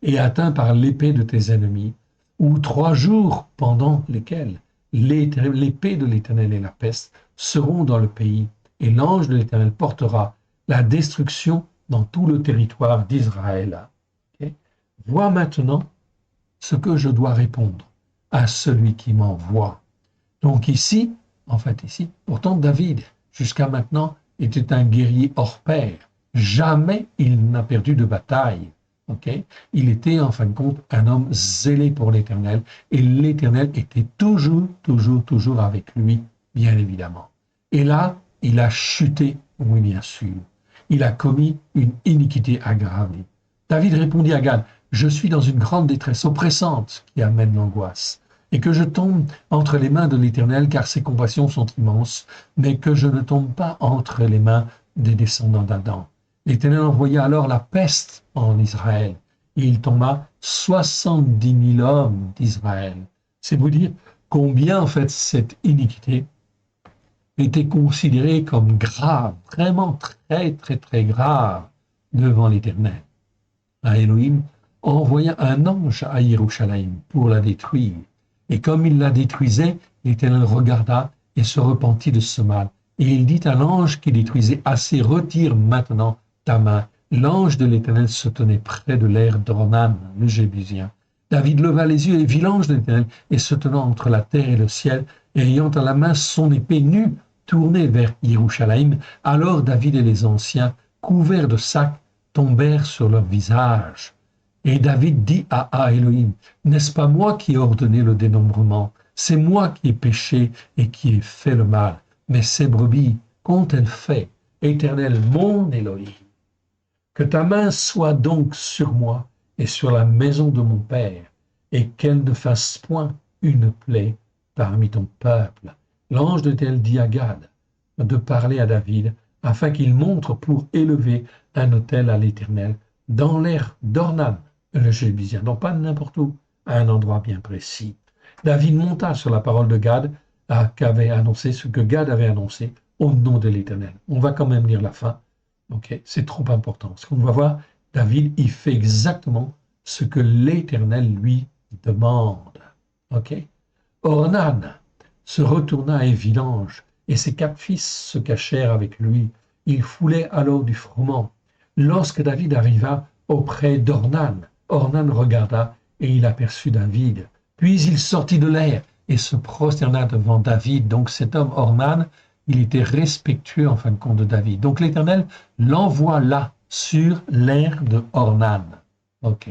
et atteint par l'épée de tes ennemis, ou 3 jours pendant lesquels l'épée de l'Éternel et la peste seront dans le pays, et l'ange de l'Éternel portera la destruction dans tout le territoire d'Israël. Okay? Vois maintenant ce que je dois répondre à celui qui m'envoie. Donc ici, en fait ici, pourtant David, jusqu'à maintenant, était un guerrier hors pair. Jamais il n'a perdu de bataille. Ok, il était en fin de compte un homme zélé pour l'Éternel et l'Éternel était toujours, toujours, toujours avec lui, bien évidemment. Et là, il a chuté, oui bien sûr. Il a commis une iniquité aggravée. David répondit à Gad, je suis dans une grande détresse oppressante qui amène l'angoisse, et que je tombe entre les mains de l'Éternel, car ses compassions sont immenses, mais que je ne tombe pas entre les mains des descendants d'Adam. L'Éternel envoya alors la peste en Israël, et il tomba 70 000 hommes d'Israël. C'est vous dire combien en fait cette iniquité était considérée comme grave, vraiment très très très grave devant l'Éternel. Elohim envoya un ange à Jérusalem pour la détruire. Et comme il la détruisait, l'Éternel regarda et se repentit de ce mal. Et il dit à l'ange qui détruisait, assez, retire maintenant ta main. L'ange de l'Éternel se tenait près de l'aire d'Ornan, le Jébusien. David leva les yeux et vit l'ange de l'Éternel, et se tenant entre la terre et le ciel, et ayant à la main son épée nue, tournée vers Jérusalem. Alors David et les anciens, couverts de sacs, tombèrent sur leur visage. Et David dit à Elohim, n'est-ce pas moi qui ai ordonné le dénombrement? C'est moi qui ai péché et qui ai fait le mal. Mais ces brebis, qu'ont-elles fait? Éternel, mon Elohim, que ta main soit donc sur moi et sur la maison de mon père, et qu'elle ne fasse point une plaie parmi ton peuple. L'ange de l'Éternel dit à Gad de parler à David, afin qu'il montre pour élever un autel à l'Éternel dans l'aire d'Ornan, le Jébusien, donc pas n'importe où, à un endroit bien précis. David monta sur la parole de Gad, qu'avait annoncé ce que Gad avait annoncé au nom de l'Éternel. On va quand même lire la fin. Ok, c'est trop important. Ce qu'on va voir, David, il fait exactement ce que l'Éternel lui demande. Ok. Ornan se retourna et vit l'ange, et ses 4 fils se cachèrent avec lui. Il foulait alors du froment. Lorsque David arriva auprès d'Ornan, Ornan regarda et il aperçut David. Puis il sortit de l'air et se prosterna devant David. Donc cet homme Ornan, il était respectueux en fin de compte de David. Donc l'Éternel l'envoie là, sur l'air de Ornan. Ok.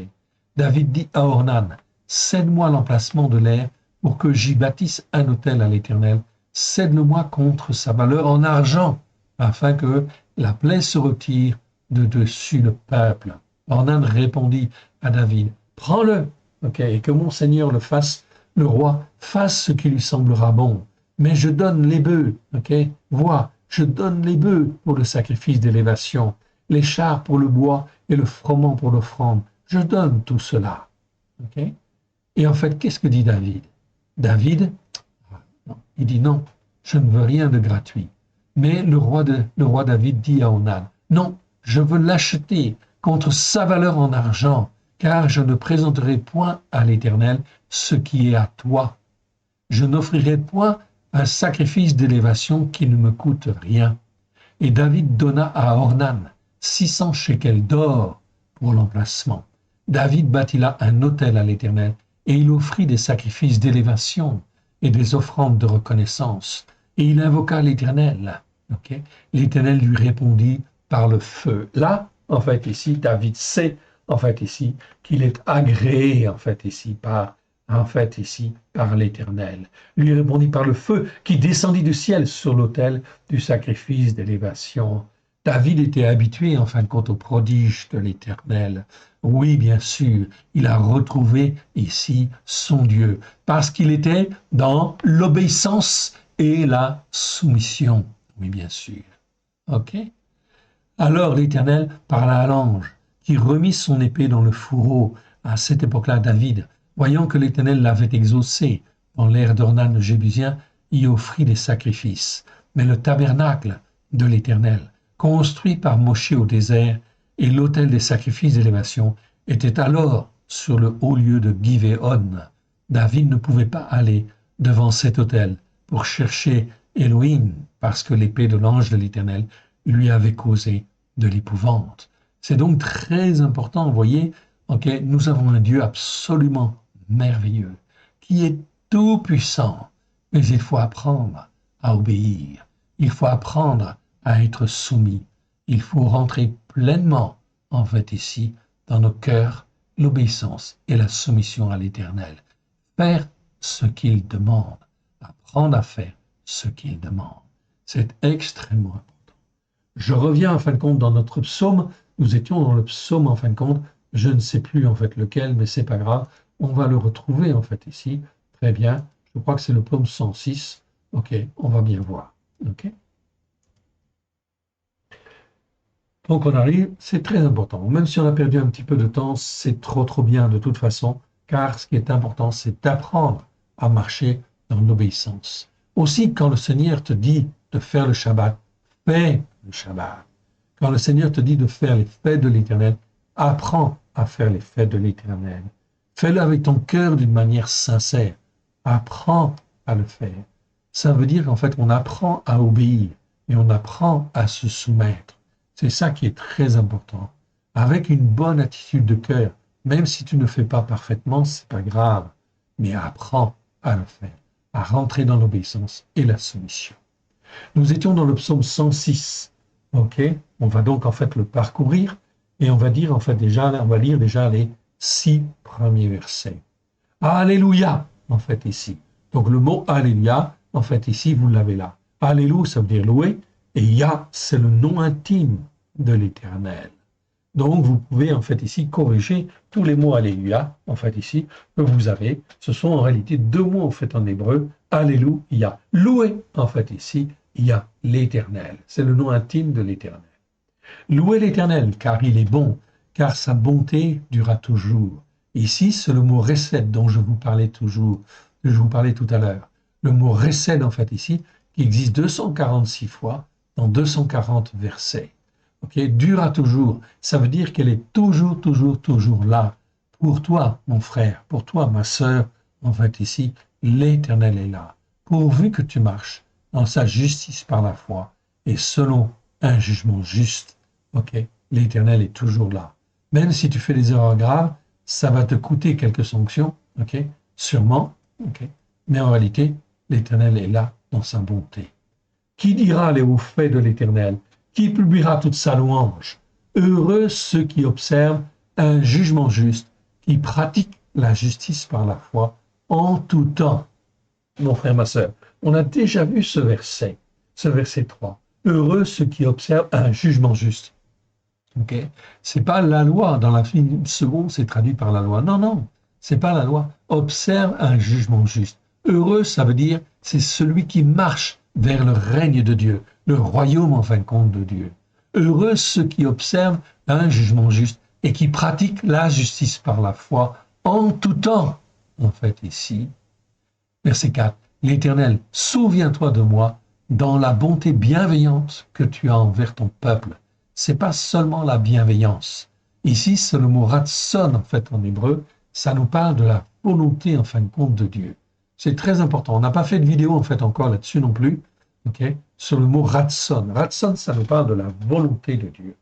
David dit à Ornan, cède-moi l'emplacement de l'air pour que j'y bâtisse un autel à l'Éternel. Cède-le-moi contre sa valeur en argent, afin que la plaie se retire de dessus le peuple. Ornan répondit à David, prends-le, et que mon Seigneur le fasse, le roi fasse ce qui lui semblera bon. Mais je donne les bœufs, vois, je donne les bœufs pour le sacrifice d'élévation, les chars pour le bois et le froment pour l'offrande. Je donne tout cela. Et en fait, qu'est-ce que dit David? David, il dit non, je ne veux rien de gratuit. Mais le roi David dit à Ornan, non, je veux l'acheter contre sa valeur en argent, car je ne présenterai point à l'Éternel ce qui est à toi. Je n'offrirai point un sacrifice d'élévation qui ne me coûte rien. Et David donna à Ornan 600 shekels d'or pour l'emplacement. David bâtit là un autel à l'Éternel, et il offrit des sacrifices d'élévation et des offrandes de reconnaissance. Et il invoqua l'Éternel. L'Éternel lui répondit par le feu. Là, en fait, ici, David sait, en fait, ici, qu'il est agréé, en fait, ici, par l'Éternel. Lui répondit par le feu qui descendit du ciel sur l'autel du sacrifice d'élévation. David était habitué, en fin de compte, au prodige de l'Éternel. Oui, bien sûr, il a retrouvé ici son Dieu, parce qu'il était dans l'obéissance et la soumission. Oui, bien sûr. Ok? Alors l'Éternel parla à l'ange, qui remit son épée dans le fourreau. À cette époque-là, David, voyant que l'Éternel l'avait exaucé dans l'aire d'Ornan le Jébusien, y offrit des sacrifices. Mais le tabernacle de l'Éternel, construit par Moshe au désert, et l'autel des sacrifices d'élévation était alors sur le haut lieu de Givéon. David ne pouvait pas aller devant cet autel pour chercher Elohim, parce que l'épée de l'ange de l'Éternel lui avait causé de l'épouvante. C'est donc très important, vous voyez, nous avons un Dieu absolument merveilleux, qui est tout puissant, mais il faut apprendre à obéir, il faut apprendre à être soumis, il faut rentrer pleinement, en fait, ici, dans nos cœurs l'obéissance et la soumission à l'Éternel. Faire ce qu'il demande, apprendre à faire ce qu'il demande. C'est extrêmement important. Je reviens en fin de compte dans notre psaume. Nous étions dans le psaume en fin de compte. Je ne sais plus en fait lequel, mais c'est pas grave. On va le retrouver en fait ici. Très bien. Je crois que c'est le psaume 106. Ok, on va bien voir. Ok. Donc on arrive, c'est très important. Même si on a perdu un petit peu de temps, c'est trop bien de toute façon, car ce qui est important, c'est d'apprendre à marcher dans l'obéissance. Aussi, quand le Seigneur te dit de faire le Shabbat, fais le Shabbat. Quand le Seigneur te dit de faire les fêtes de l'Éternel, apprends à faire les fêtes de l'Éternel. Fais-le avec ton cœur d'une manière sincère. Apprends à le faire. Ça veut dire qu'en fait, on apprend à obéir et on apprend à se soumettre. C'est ça qui est très important. Avec une bonne attitude de cœur, même si tu ne fais pas parfaitement, c'est pas grave, mais apprends à le faire, à rentrer dans l'obéissance et la soumission. Nous étions dans le psaume 106. Ok, on va donc en fait le parcourir et on va dire en fait déjà, on va lire déjà les 6 premiers versets. Alléluia, en fait ici. Donc le mot Alléluia, en fait ici vous l'avez là. Alléluia, ça veut dire louer, et Yah, c'est le nom intime de l'Éternel. Donc vous pouvez en fait ici corriger tous les mots Alléluia, en fait ici, que vous avez. Ce sont en réalité 2 mots en fait en hébreu, Alléluia. Louer, en fait ici, Yah, l'Éternel. C'est le nom intime de l'Éternel. Louez l'Éternel, car il est bon, car sa bonté durera toujours. Ici, c'est le mot Resed dont je vous parlais toujours, que je vous parlais tout à l'heure. Le mot Resed, en fait ici, qui existe 246 fois dans 240 versets. Ok, durera toujours, ça veut dire qu'elle est toujours là. Pour toi, mon frère, pour toi, ma sœur, en fait ici, l'Éternel est là. Pourvu que tu marches dans sa justice par la foi et selon un jugement juste, ok, l'Éternel est toujours là. Même si tu fais des erreurs graves, ça va te coûter quelques sanctions, ok, sûrement, ok, mais en réalité, l'Éternel est là dans sa bonté. Qui dira les hauts faits de l'Éternel? Qui publiera toute sa louange? Heureux ceux qui observent un jugement juste, qui pratiquent la justice par la foi en tout temps. Mon frère, ma sœur, on a déjà vu ce verset 3. Heureux ceux qui observent un jugement juste. Okay. C'est pas la loi. Dans la seconde, c'est traduit par la loi. Non, c'est pas la loi. Observe un jugement juste. Heureux, ça veut dire c'est celui qui marche vers le règne de Dieu, le royaume en fin de compte de Dieu. Heureux ceux qui observent un jugement juste et qui pratiquent la justice par la foi en tout temps. En fait, ici, verset 4, l'Éternel, souviens-toi de moi dans la bonté bienveillante que tu as envers ton peuple. C'est pas seulement la bienveillance. Ici, c'est le mot ratson, en fait, en hébreu. Ça nous parle de la volonté, en fin de compte, de Dieu. C'est très important. On n'a pas fait de vidéo, en fait, encore là-dessus non plus, ok, sur le mot ratson. Ratson, ça nous parle de la volonté de Dieu.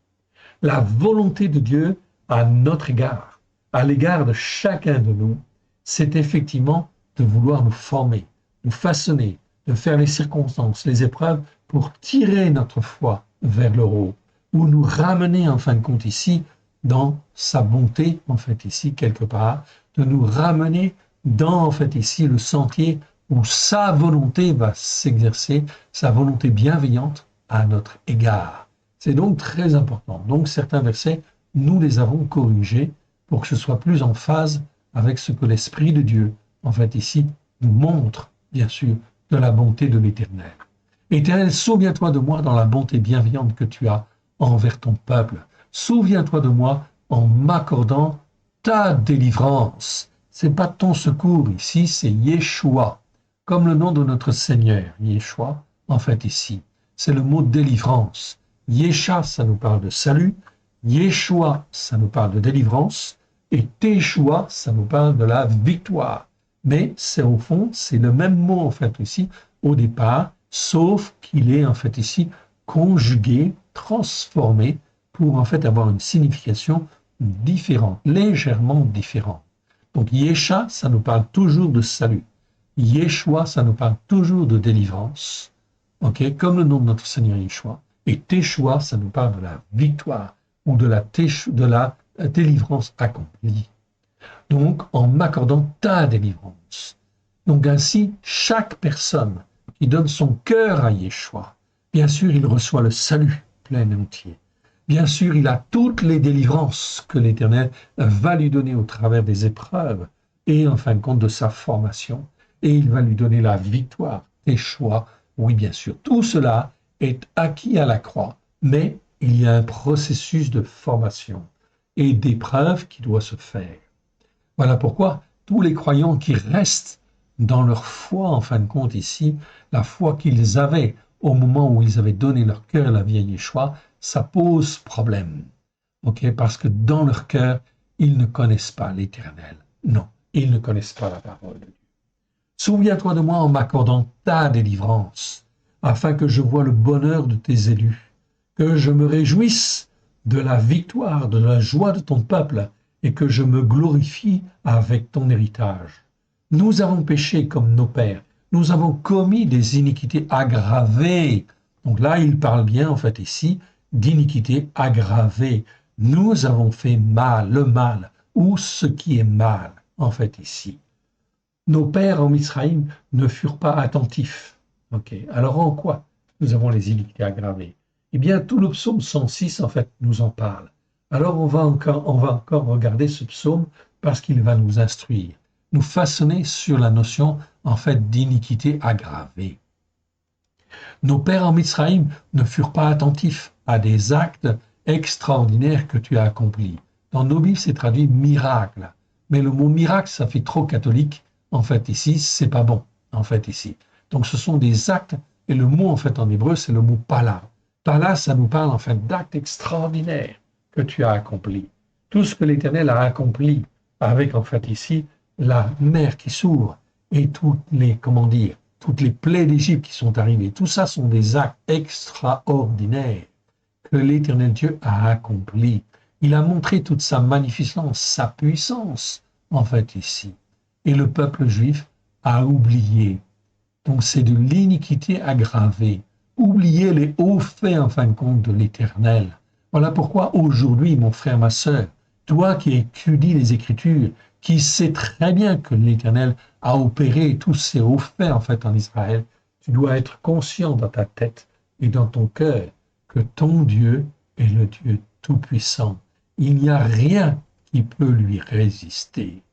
La volonté de Dieu à notre égard, à l'égard de chacun de nous, c'est effectivement de vouloir nous former, nous façonner, de faire les circonstances, les épreuves pour tirer notre foi vers le haut, ou nous ramener en fin de compte ici dans sa bonté, en fait ici quelque part, de nous ramener dans en fait ici le sentier où sa volonté va s'exercer, sa volonté bienveillante à notre égard. C'est donc très important. Donc certains versets, nous les avons corrigés pour que ce soit plus en phase avec ce que l'Esprit de Dieu, en fait ici, nous montre, bien sûr, de la bonté de l'Éternel. Éternel, souviens-toi de moi dans la bonté bienveillante que tu as envers ton peuple. Souviens-toi de moi en m'accordant ta délivrance. C'est pas ton secours ici, c'est Yeshua, comme le nom de notre Seigneur, Yeshua, en fait ici. C'est le mot délivrance. Yesha, ça nous parle de salut. Yeshua, ça nous parle de délivrance. Et Teshua, ça nous parle de la victoire. Mais c'est au fond, c'est le même mot en fait ici, au départ, sauf qu'il est en fait ici conjugué, transformé, pour en fait avoir une signification différente, légèrement différente. Donc Yesha, ça nous parle toujours de salut. Yeshua, ça nous parle toujours de délivrance, ok, comme le nom de notre Seigneur Yeshua. Et Teshua, ça nous parle de la victoire ou de la délivrance accomplie. Donc, en m'accordant ta délivrance. Donc ainsi, chaque personne qui donne son cœur à Yeshua, bien sûr, il reçoit le salut plein et entier. Bien sûr, il a toutes les délivrances que l'Éternel va lui donner au travers des épreuves et en fin de compte de sa formation. Et il va lui donner la victoire, tes choix. Oui, bien sûr, tout cela est acquis à la croix, mais il y a un processus de formation et d'épreuve qui doit se faire. Voilà pourquoi tous les croyants qui restent dans leur foi, en fin de compte ici, la foi qu'ils avaient au moment où ils avaient donné leur cœur à la vie à Yeshua, ça pose problème. Okay? Parce que dans leur cœur, ils ne connaissent pas l'Éternel. Non, ils ne connaissent pas la parole de Dieu. Souviens-toi de moi en m'accordant ta délivrance, afin que je voie le bonheur de tes élus, que je me réjouisse de la victoire, de la joie de ton peuple, et que je me glorifie avec ton héritage. Nous avons péché comme nos pères, nous avons commis des iniquités aggravées. Donc là, il parle bien en fait ici d'iniquités aggravées. Nous avons fait mal, le mal, ou ce qui est mal, en fait ici. Nos pères en Israël ne furent pas attentifs. Okay. Alors en quoi nous avons les iniquités aggravées? Eh bien, tout le psaume 106, en fait, nous en parle. Alors on va encore regarder ce psaume parce qu'il va nous instruire, nous façonner sur la notion, en fait, d'iniquité aggravée. Nos pères en Mitzraïm ne furent pas attentifs à des actes extraordinaires que tu as accomplis. Dans nos Bibles, c'est traduit miracle. Mais le mot miracle, ça fait trop catholique. En fait, ici, c'est pas bon. En fait, ici. Donc, ce sont des actes, et le mot, en fait, en hébreu, c'est le mot pala. Pala, ça nous parle, en fait, d'actes extraordinaires que tu as accomplis. Tout ce que l'Éternel a accompli avec, en fait, ici, la mer qui s'ouvre et toutes les plaies d'Égypte qui sont arrivées. Tout ça sont des actes extraordinaires que l'Éternel Dieu a accomplis. Il a montré toute sa magnificence, sa puissance, en fait, ici. Et le peuple juif a oublié. Donc c'est de l'iniquité aggravée. Oublier les hauts faits, en fin de compte, de l'Éternel. Voilà pourquoi aujourd'hui, mon frère, ma sœur, toi qui étudies les Écritures, qui sais très bien que l'Éternel a opéré tous ces hauts faits, en fait, en Israël, tu dois être conscient dans ta tête et dans ton cœur que ton Dieu est le Dieu tout-puissant. Il n'y a rien qui peut lui résister.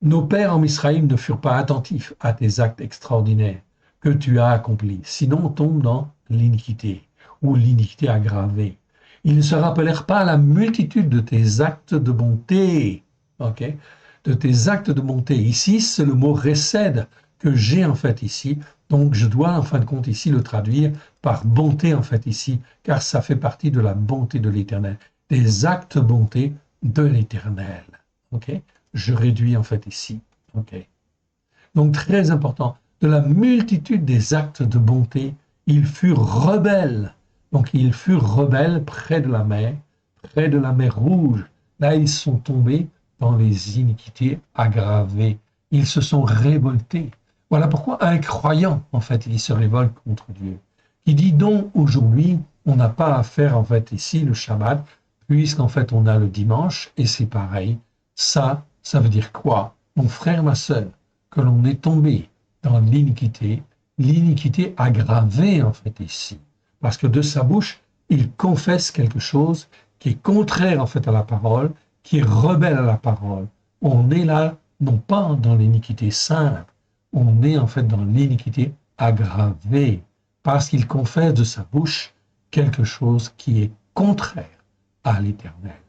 Nos pères en Israël ne furent pas attentifs à tes actes extraordinaires que tu as accomplis, sinon on tombe dans l'iniquité ou l'iniquité aggravée. Ils ne se rappelèrent pas la multitude de tes actes de bonté, okay? De tes actes de bonté. Ici, c'est le mot récède que j'ai en fait ici, donc je dois en fin de compte ici le traduire par bonté en fait ici, car ça fait partie de la bonté de l'Éternel, des actes bonté de l'Éternel. Okay? Je réduis en fait ici. Okay. Donc très important, de la multitude des actes de bonté, ils furent rebelles. Donc ils furent rebelles près de la mer Rouge. Là, ils sont tombés dans les iniquités aggravées. Ils se sont révoltés. Voilà pourquoi un croyant, en fait, il se révolte contre Dieu. Il dit donc aujourd'hui, on n'a pas à faire en fait ici le Shabbat, puisqu'en fait on a le dimanche, et c'est pareil. Ça veut dire quoi? Mon frère, ma sœur, que l'on est tombé dans l'iniquité aggravée en fait ici. Parce que de sa bouche, il confesse quelque chose qui est contraire en fait à la parole, qui est rebelle à la parole. On est là, non pas dans l'iniquité simple, on est en fait dans l'iniquité aggravée, parce qu'il confesse de sa bouche quelque chose qui est contraire à l'Éternel,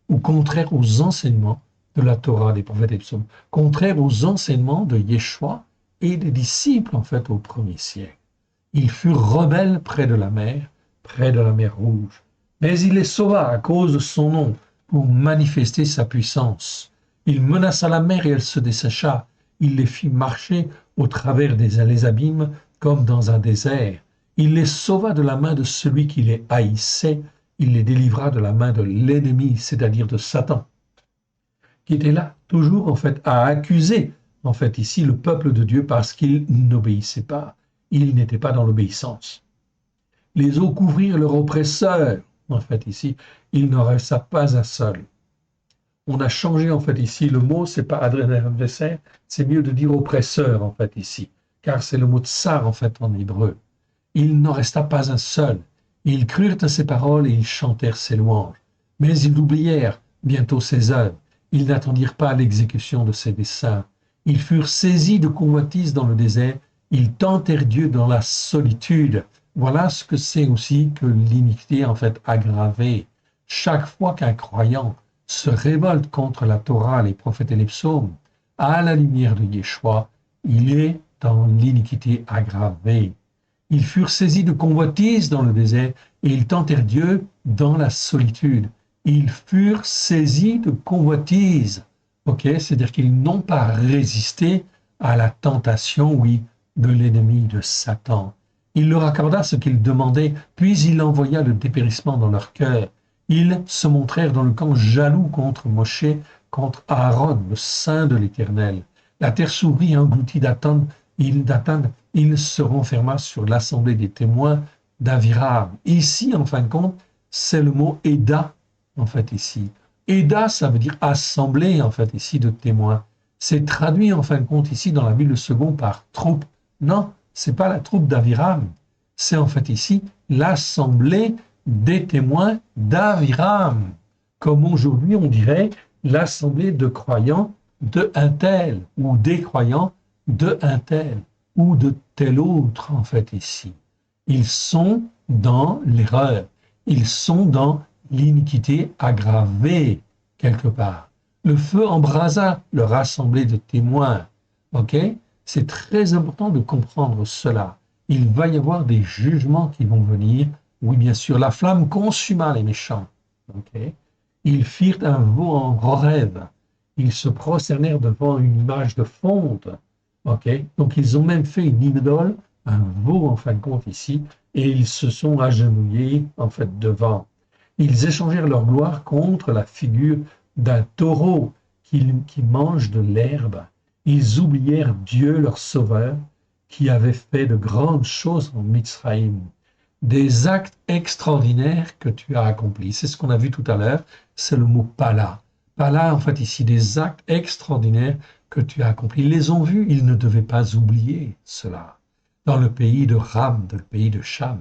ou contraire aux enseignements de la Torah, des prophètes et des psaumes, contraire aux enseignements de Yeshua et des disciples en fait au premier siècle. Ils furent rebelles près de la mer Rouge. Mais il les sauva à cause de son nom, pour manifester sa puissance. Il menaça la mer et elle se dessécha. Il les fit marcher au travers des abîmes comme dans un désert. Il les sauva de la main de celui qui les haïssait. Il les délivra de la main de l'ennemi, c'est-à-dire de Satan, qui était là, toujours en fait, à accuser, en fait, ici, le peuple de Dieu parce qu'il n'obéissait pas. Il n'était pas dans l'obéissance. Les eaux couvrirent leur oppresseur. En fait, ici, il n'en resta pas un seul. On a changé en fait ici le mot, c'est pas adversaire, c'est mieux de dire oppresseur en fait ici, car c'est le mot tsar en fait en hébreu. Il n'en resta pas un seul. Ils crurent à ses paroles et ils chantèrent ses louanges. Mais ils oublièrent bientôt ses œuvres. Ils n'attendirent pas l'exécution de ses desseins. Ils furent saisis de convoitise dans le désert. Ils tentèrent Dieu dans la solitude. Voilà ce que c'est aussi que l'iniquité en fait aggravée. Chaque fois qu'un croyant se révolte contre la Torah, les prophètes et les psaumes, à la lumière de Yeshua, il est dans l'iniquité aggravée. Ils furent saisis de convoitise dans le désert et ils tentèrent Dieu dans la solitude. Ils furent saisis de convoitise. Ok, c'est-à-dire qu'ils n'ont pas résisté à la tentation, oui, de l'ennemi de Satan. Il leur accorda ce qu'ils demandaient, puis il envoya le dépérissement dans leur cœur. Ils se montrèrent dans le camp jaloux contre Moshe, contre Aaron, le saint de l'Éternel. La terre s'ouvrit et engloutit Dathan. Il se renferma sur l'assemblée des témoins d'Aviram. Ici, en fin de compte, c'est le mot Eda, en fait, ici. Eda, ça veut dire assemblée, en fait, ici, de témoins. C'est traduit, en fin de compte, ici, dans la Bible seconde par troupe. Non, c'est pas la troupe d'Aviram. C'est, en fait, ici, l'assemblée des témoins d'Aviram. Comme aujourd'hui, on dirait l'assemblée de croyants de un tel, ou des croyants de un tel ou de tel autre, en fait, ici. Ils sont dans l'erreur. Ils sont dans l'iniquité aggravée, quelque part. Le feu embrasa leur assemblée de témoins. Ok? C'est très important de comprendre cela. Il va y avoir des jugements qui vont venir. Oui, bien sûr, la flamme consuma les méchants. Ok? Ils firent un veau en rêve. Ils se prosternèrent devant une image de fonte. Okay. Donc, ils ont même fait une idole, un veau en fin de compte ici, et ils se sont agenouillés en fait devant. Ils échangèrent leur gloire contre la figure d'un taureau qui mange de l'herbe. Ils oublièrent Dieu, leur sauveur, qui avait fait de grandes choses en Mitzraïm. Des actes extraordinaires que tu as accomplis. C'est ce qu'on a vu tout à l'heure, c'est le mot pala. Pala, en fait, ici, des actes extraordinaires que tu as accomplis. Ils les ont vus, ils ne devaient pas oublier cela. Dans le pays de Ram, dans le pays de Cham,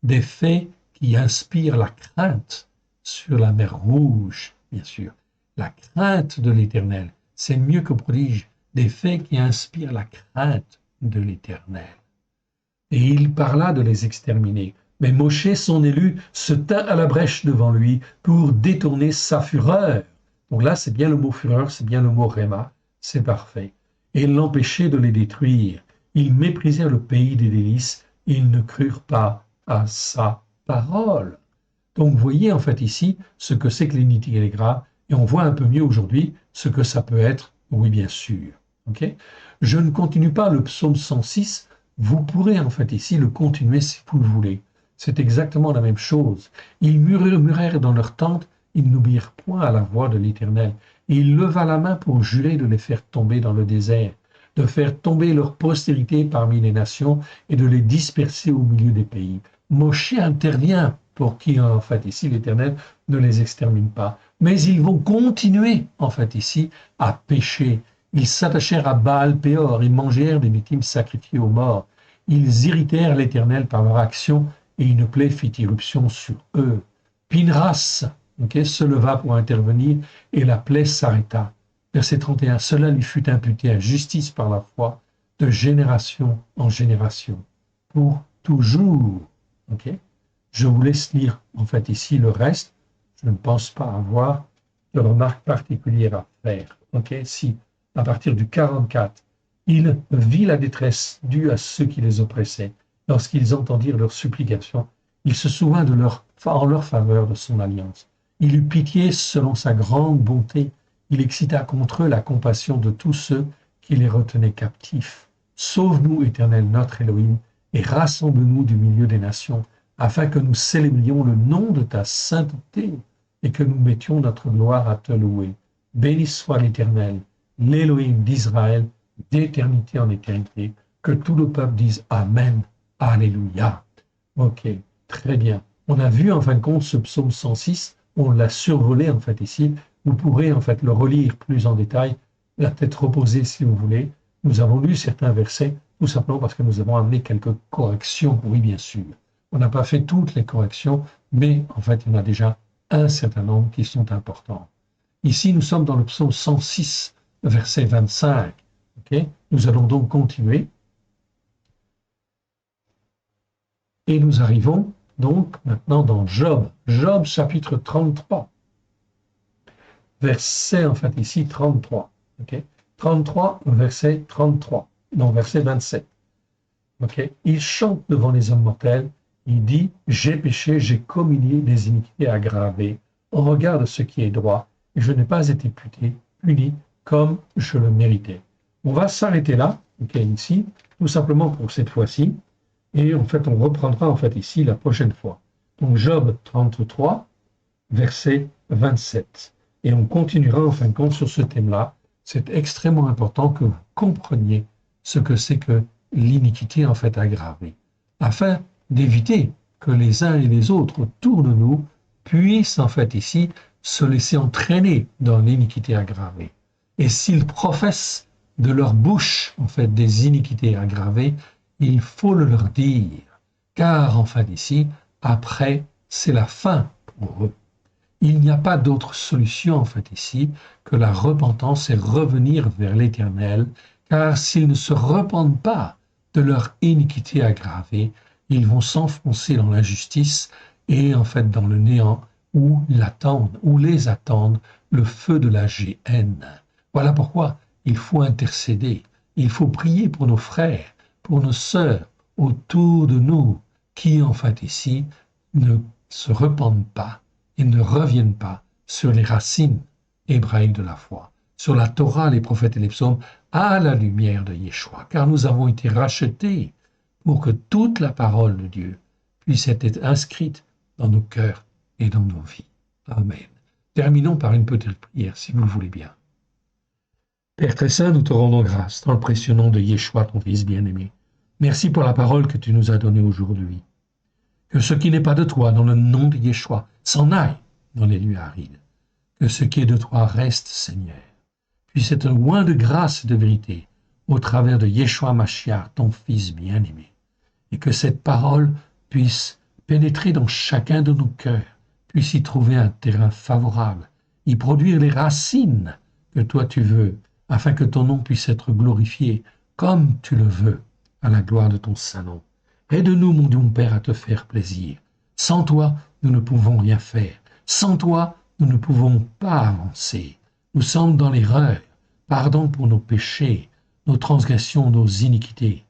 des faits qui inspirent la crainte sur la mer Rouge, bien sûr. La crainte de l'Éternel, c'est mieux que prodige. Des faits qui inspirent la crainte de l'Éternel. Et il parla de les exterminer. Mais Moshe, son élu, se tint à la brèche devant lui pour détourner sa fureur. Donc là, c'est bien le mot fureur, c'est bien le mot réma, c'est parfait. Et l'empêchait de les détruire. Ils méprisèrent le pays des délices, ils ne crurent pas à sa parole. Donc vous voyez en fait ici ce que c'est que l'iniquité grave, et on voit un peu mieux aujourd'hui ce que ça peut être, oui bien sûr. Okay. Je ne continue pas le psaume 106, vous pourrez en fait ici le continuer si vous le voulez. C'est exactement la même chose. Ils murmurèrent dans leur tente, ils n'obéirent point à la voix de l'Éternel. Il leva la main pour jurer de les faire tomber dans le désert, de faire tomber leur postérité parmi les nations et de les disperser au milieu des pays. Moshe intervient pour qui, en fait, ici, l'Éternel ne les extermine pas. Mais ils vont continuer, en fait, ici, à pécher. Ils s'attachèrent à Baal Péor, ils mangèrent des victimes sacrifiées aux morts. Ils irritèrent l'Éternel par leur action et une plaie fit irruption sur eux. Pinras se leva pour intervenir et la plaie s'arrêta. Verset 31, cela lui fut imputé à justice par la foi de génération en génération, pour toujours. Okay. Je vous laisse lire en fait ici le reste. Je ne pense pas avoir de remarques particulières à faire. Okay. Si à partir du 44, il vit la détresse due à ceux qui les oppressaient. Lorsqu'ils entendirent leurs supplications, il se souvint en leur faveur de son alliance. Il eut pitié selon sa grande bonté. Il excita contre eux la compassion de tous ceux qui les retenaient captifs. Sauve-nous, Éternel, notre Elohim, et rassemble-nous du milieu des nations, afin que nous célébrions le nom de ta sainteté et que nous mettions notre gloire à te louer. Béni soit l'Éternel, l'Élohim d'Israël, d'éternité en éternité. Que tout le peuple dise Amen, Alléluia. Ok, très bien. On a vu en fin de compte ce psaume 106, on l'a survolé en fait ici, Vous pourrez en fait le relire plus en détail, la tête reposée si vous voulez. Nous avons lu certains versets tout simplement parce que nous avons amené quelques corrections, oui bien sûr. On n'a pas fait toutes les corrections, mais en fait il y en a déjà un certain nombre qui sont importants. Ici nous sommes dans le psaume 106, verset 25. Okay, nous allons donc continuer. Et nous arrivons donc maintenant dans Job. Job chapitre 33. Verset en fait ici 33. Okay, 33, verset 33. Non, verset 27. Okay, il chante devant les hommes mortels. Il dit, j'ai péché, j'ai commis des iniquités aggravées au regard de ce qui est droit, et je n'ai pas été puni comme je le méritais. On va s'arrêter là, okay, ici, tout simplement pour cette fois-ci, et en fait, on reprendra en fait ici la prochaine fois. Donc Job 33, verset 27. Et on continuera en fin de compte sur ce thème-là. C'est extrêmement important que vous compreniez ce que c'est que l'iniquité en fait aggravée, afin d'éviter que les uns et les autres autour de nous puissent en fait ici se laisser entraîner dans l'iniquité aggravée. Et s'ils professent de leur bouche en fait des iniquités aggravées, il faut le leur dire, car en fait ici, après, c'est la fin pour eux. Il n'y a pas d'autre solution en fait ici que la repentance et revenir vers l'Éternel, car s'ils ne se repentent pas de leur iniquité aggravée, ils vont s'enfoncer dans l'injustice et en fait dans le néant où les attendent le feu de la géhenne. Voilà pourquoi il faut intercéder, il faut prier pour nos frères, pour nos sœurs autour de nous qui en fait ici ne se repentent pas et ne reviennent pas sur les racines hébraïques de la foi, sur la Torah, les prophètes et les psaumes, à la lumière de Yeshua, car nous avons été rachetés pour que toute la parole de Dieu puisse être inscrite dans nos cœurs et dans nos vies. Amen. Terminons par une petite prière, si vous le voulez bien. Père très saint, nous te rendons grâce dans le précieux nom de Yeshua, ton Fils bien-aimé. Merci pour la parole que tu nous as donnée aujourd'hui. Que ce qui n'est pas de toi, dans le nom de Yeshua, s'en aille dans les lieux arides. Que ce qui est de toi reste, Seigneur. Puisse être loin de grâce et de vérité au travers de Yeshua Mashiach, ton Fils bien-aimé. Et que cette parole puisse pénétrer dans chacun de nos cœurs, puisse y trouver un terrain favorable, y produire les racines que toi tu veux, afin que ton nom puisse être glorifié comme tu le veux, à la gloire de ton saint nom. Aide-nous, mon Dieu, Père, à te faire plaisir. Sans toi, nous ne pouvons rien faire. Sans toi, nous ne pouvons pas avancer. Nous sommes dans l'erreur. Pardon pour nos péchés, nos transgressions, nos iniquités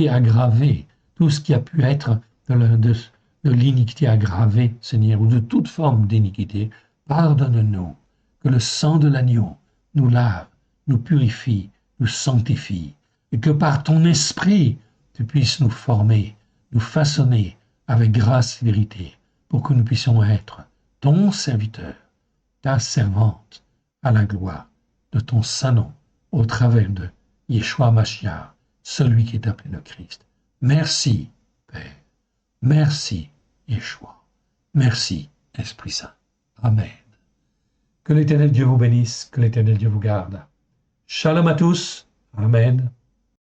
aggravées, tout ce qui a pu être de l'iniquité aggravée, Seigneur, ou de toute forme d'iniquité. Pardonne-nous. Que le sang de l'agneau nous lave, nous purifie, nous sanctifie, et que par ton esprit, tu puisses nous former, nous façonner avec grâce et vérité, pour que nous puissions être ton serviteur, ta servante, à la gloire de ton saint nom, au travers de Yeshua Mashiach, celui qui est appelé le Christ. Merci, Père. Merci, Yeshua. Merci, Esprit Saint. Amen. Que l'Éternel Dieu vous bénisse, que l'Éternel Dieu vous garde. Shalom à tous. Amen.